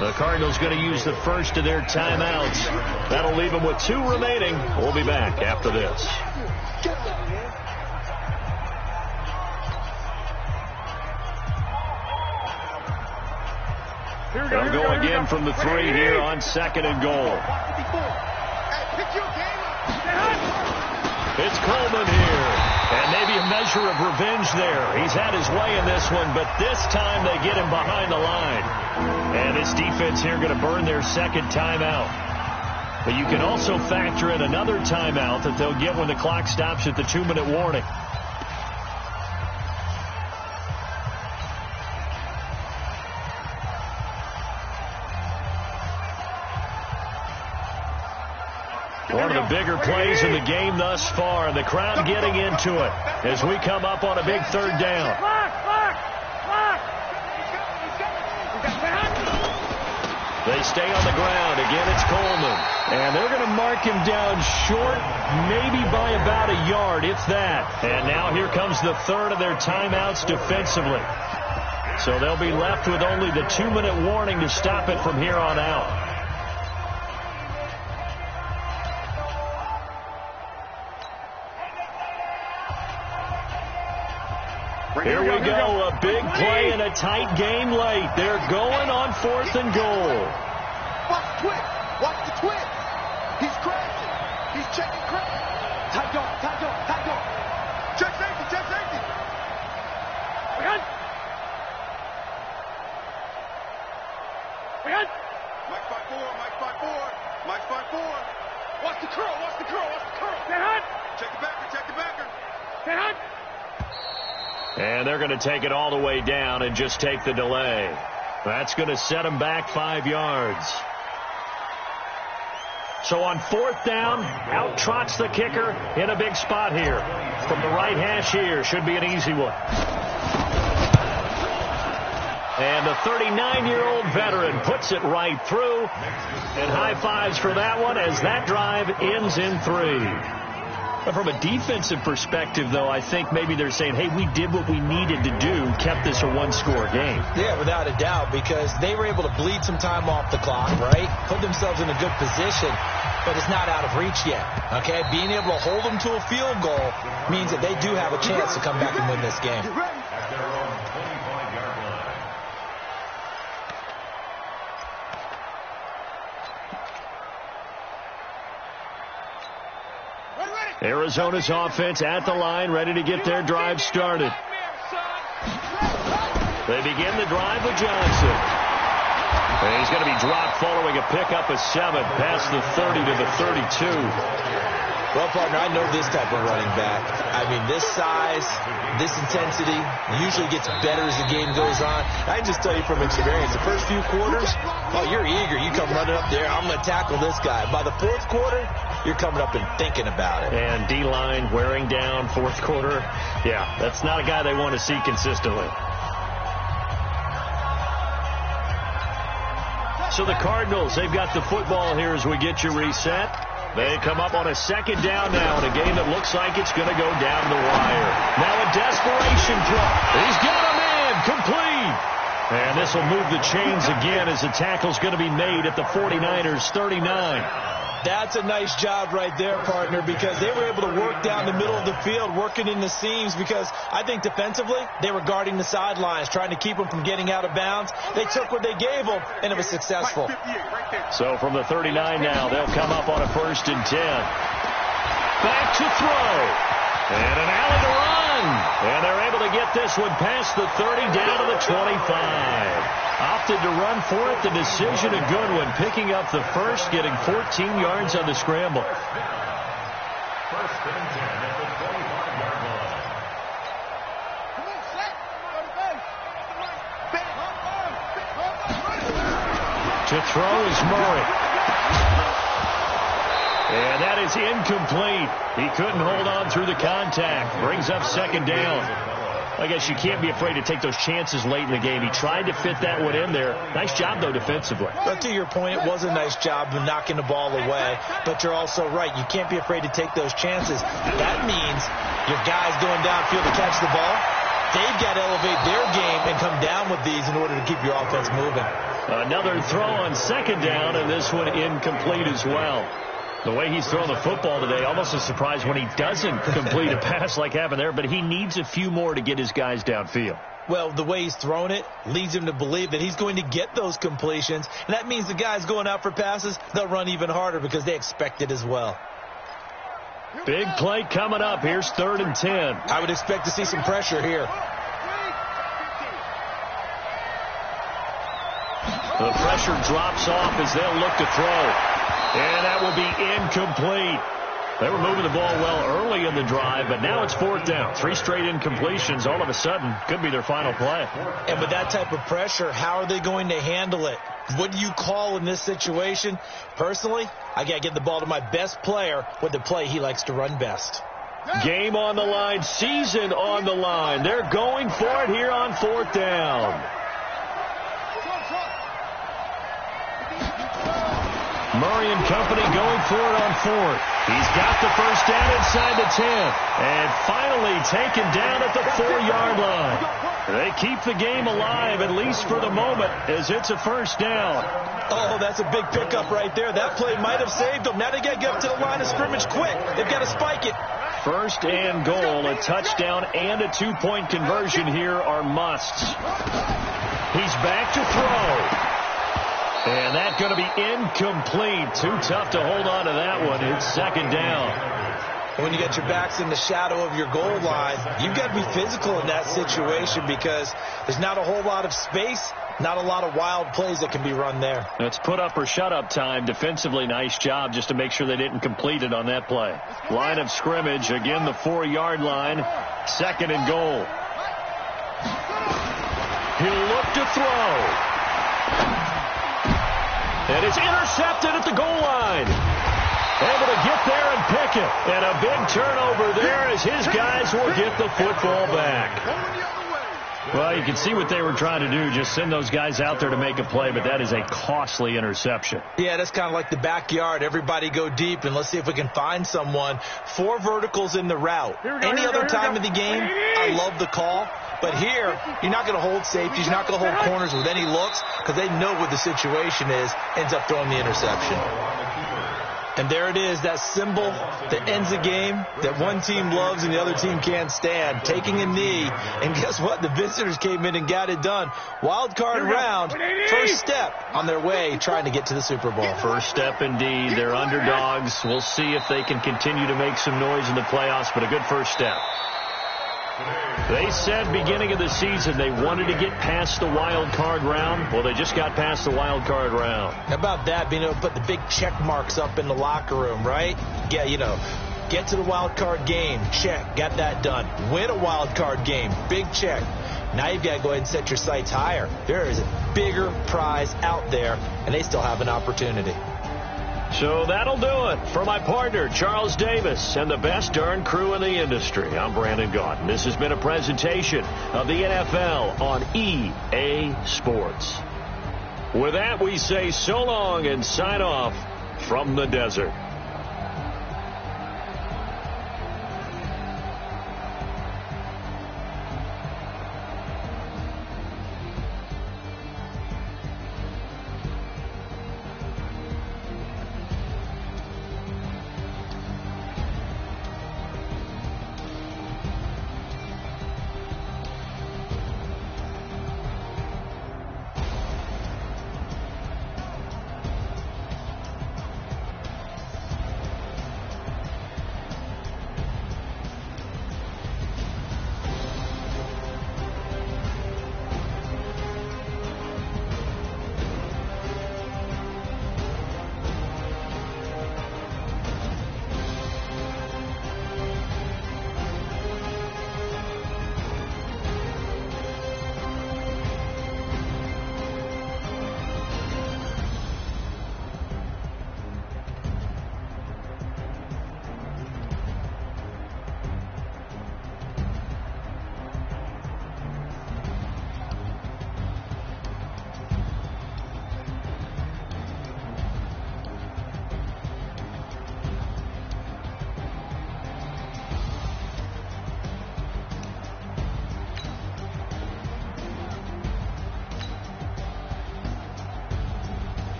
The Cardinals going to use the first of their timeouts. That'll leave them with 2 remaining. We'll be back after this. They'll go again from the 3 here on 2nd and goal. It's Coleman here. And maybe a measure of revenge there. He's had his way in this one, but this time they get him behind the line. And this defense here going to burn their 2nd timeout. But you can also factor in another timeout that they'll get when the clock stops at the 2-minute warning. One of the bigger plays in the game thus far, and the crowd getting into it as we come up on a big 3rd down. They stay on the ground. Again, it's Coleman. And they're going to mark him down short, maybe by about a yard, if that. And now here comes the 3rd of their timeouts defensively. So they'll be left with only the 2-minute warning to stop it from here on out. Here we go, a big play in a tight game late. They're going on 4th and goal. Watch the twist. He's crashing. He's checking crash. Tight dog. Check safety. Mike 5-4. Watch the curl. Check the backer. And they're going to take it all the way down and just take the delay. That's going to set them back 5 yards. So on 4th down, out trots the kicker in a big spot here. From the right hash here, should be an easy one. And the 39-year-old veteran puts it right through. And high fives for that one as that drive ends in 3. But from a defensive perspective, though, I think maybe they're saying, hey, we did what we needed to do, kept this a 1-score game. Yeah, without a doubt, because they were able to bleed some time off the clock, right? Put themselves in a good position, but it's not out of reach yet, okay? Being able to hold them to a field goal means that they do have a chance to come back and win this game. Arizona's offense at the line, ready to get their drive started. They begin the drive with Johnson. And he's going to be dropped following a pickup of 7 past the 30 to the 32. Well, partner, I know this type of running back. I mean, this size, this intensity usually gets better as the game goes on. I can just tell you from experience, the first few quarters, oh, you're eager. You come running up there, I'm going to tackle this guy. By the 4th quarter, you're coming up and thinking about it. And D-line wearing down 4th quarter. Yeah, that's not a guy they want to see consistently. So the Cardinals, they've got the football here as we get you reset. They come up on a 2nd down now in a game that looks like it's going to go down the wire. Now a desperation throw. He's got a man complete. And this will move the chains again as the tackle's going to be made at the 49ers 39. That's a nice job right there, partner, because they were able to work down the middle of the field, working in the seams, because I think defensively they were guarding the sidelines, trying to keep them from getting out of bounds. They took what they gave them, and it was successful. So from the 39 now, they'll come up on a 1st and 10. Back to throw. And an alley to run. And they're able to get this one past the 30 down to the 25. Opted to run for it. The decision a good one. Picking up the first, getting 14 yards on the scramble. First and 10 at the 25-yard line. Come on, set. Go to base. To throw is Murray. And that is incomplete. He couldn't hold on through the contact. Brings up 2nd down. I guess you can't be afraid to take those chances late in the game. He tried to fit that one in there. Nice job, though, defensively. But to your point, it was a nice job of knocking the ball away. But you're also right. You can't be afraid to take those chances. That means your guys going downfield to catch the ball, they've got to elevate their game and come down with these in order to keep your offense moving. Another throw on 2nd down, and this one incomplete as well. The way he's thrown the football today, almost a surprise when he doesn't complete a pass like happened there, but he needs a few more to get his guys downfield. Well, the way he's thrown it leads him to believe that he's going to get those completions, and that means the guys going out for passes, they'll run even harder because they expect it as well. Big play coming up. Here's 3rd and 10. I would expect to see some pressure here. The pressure drops off as they'll look to throw. And that will be incomplete. They were moving the ball well early in the drive, but now it's 4th down. 3 straight incompletions all of a sudden could be their final play. And with that type of pressure, how are they going to handle it? What do you call in this situation? Personally, I got to give the ball to my best player with the play he likes to run best. Game on the line, season on the line. They're going for it here on 4th down. Murray and company going for it on 4th. He's got the first down inside the 10. And finally taken down at the 4-yard line. They keep the game alive, at least for the moment, as it's a 1st down. Oh, that's a big pickup right there. That play might have saved them. Now they got to get up to the line of scrimmage quick. They've got to spike it. 1st and goal. A touchdown and a 2-point conversion here are musts. He's back to throw. And that's going to be incomplete. Too tough to hold on to that one. It's 2nd down. When you get your backs in the shadow of your goal line, you've got to be physical in that situation because there's not a whole lot of space, not a lot of wild plays that can be run there. It's put up or shut up time. Defensively, nice job just to make sure they didn't complete it on that play. Line of scrimmage, again the 4-yard line. 2nd and goal. He'll look to throw. And it's intercepted at the goal line. Able to get there and pick it. And a big turnover there as his guys will get the football back. Well, you can see what they were trying to do, just send those guys out there to make a play, but that is a costly interception. Yeah, that's kind of like the backyard. Everybody go deep, and let's see if we can find someone. 4 verticals in the route. Any other time of the game, I love the call. But here, you're not going to hold safeties. You're not going to hold corners with any looks because they know what the situation is, ends up throwing the interception. And there it is, that symbol that ends a game that one team loves and the other team can't stand. Taking a knee, and guess what? The visitors came in and got it done. Wild card round, first step on their way trying to get to the Super Bowl. First step indeed. They're underdogs. We'll see if they can continue to make some noise in the playoffs, but a good first step. They said beginning of the season they wanted to get past the wild card round. Well, they just got past the wild card round. How about that, being able to put the big check marks up in the locker room, right? Yeah, you know, get to the wild card game, check, got that done. Win a wild card game, big check. Now you've got to go ahead and set your sights higher. There is a bigger prize out there, and they still have an opportunity. So that'll do it for my partner, Charles Davis, and the best darn crew in the industry. I'm Brandon Gaudin. This has been a presentation of the NFL on EA Sports. With that, we say so long and sign off from the desert.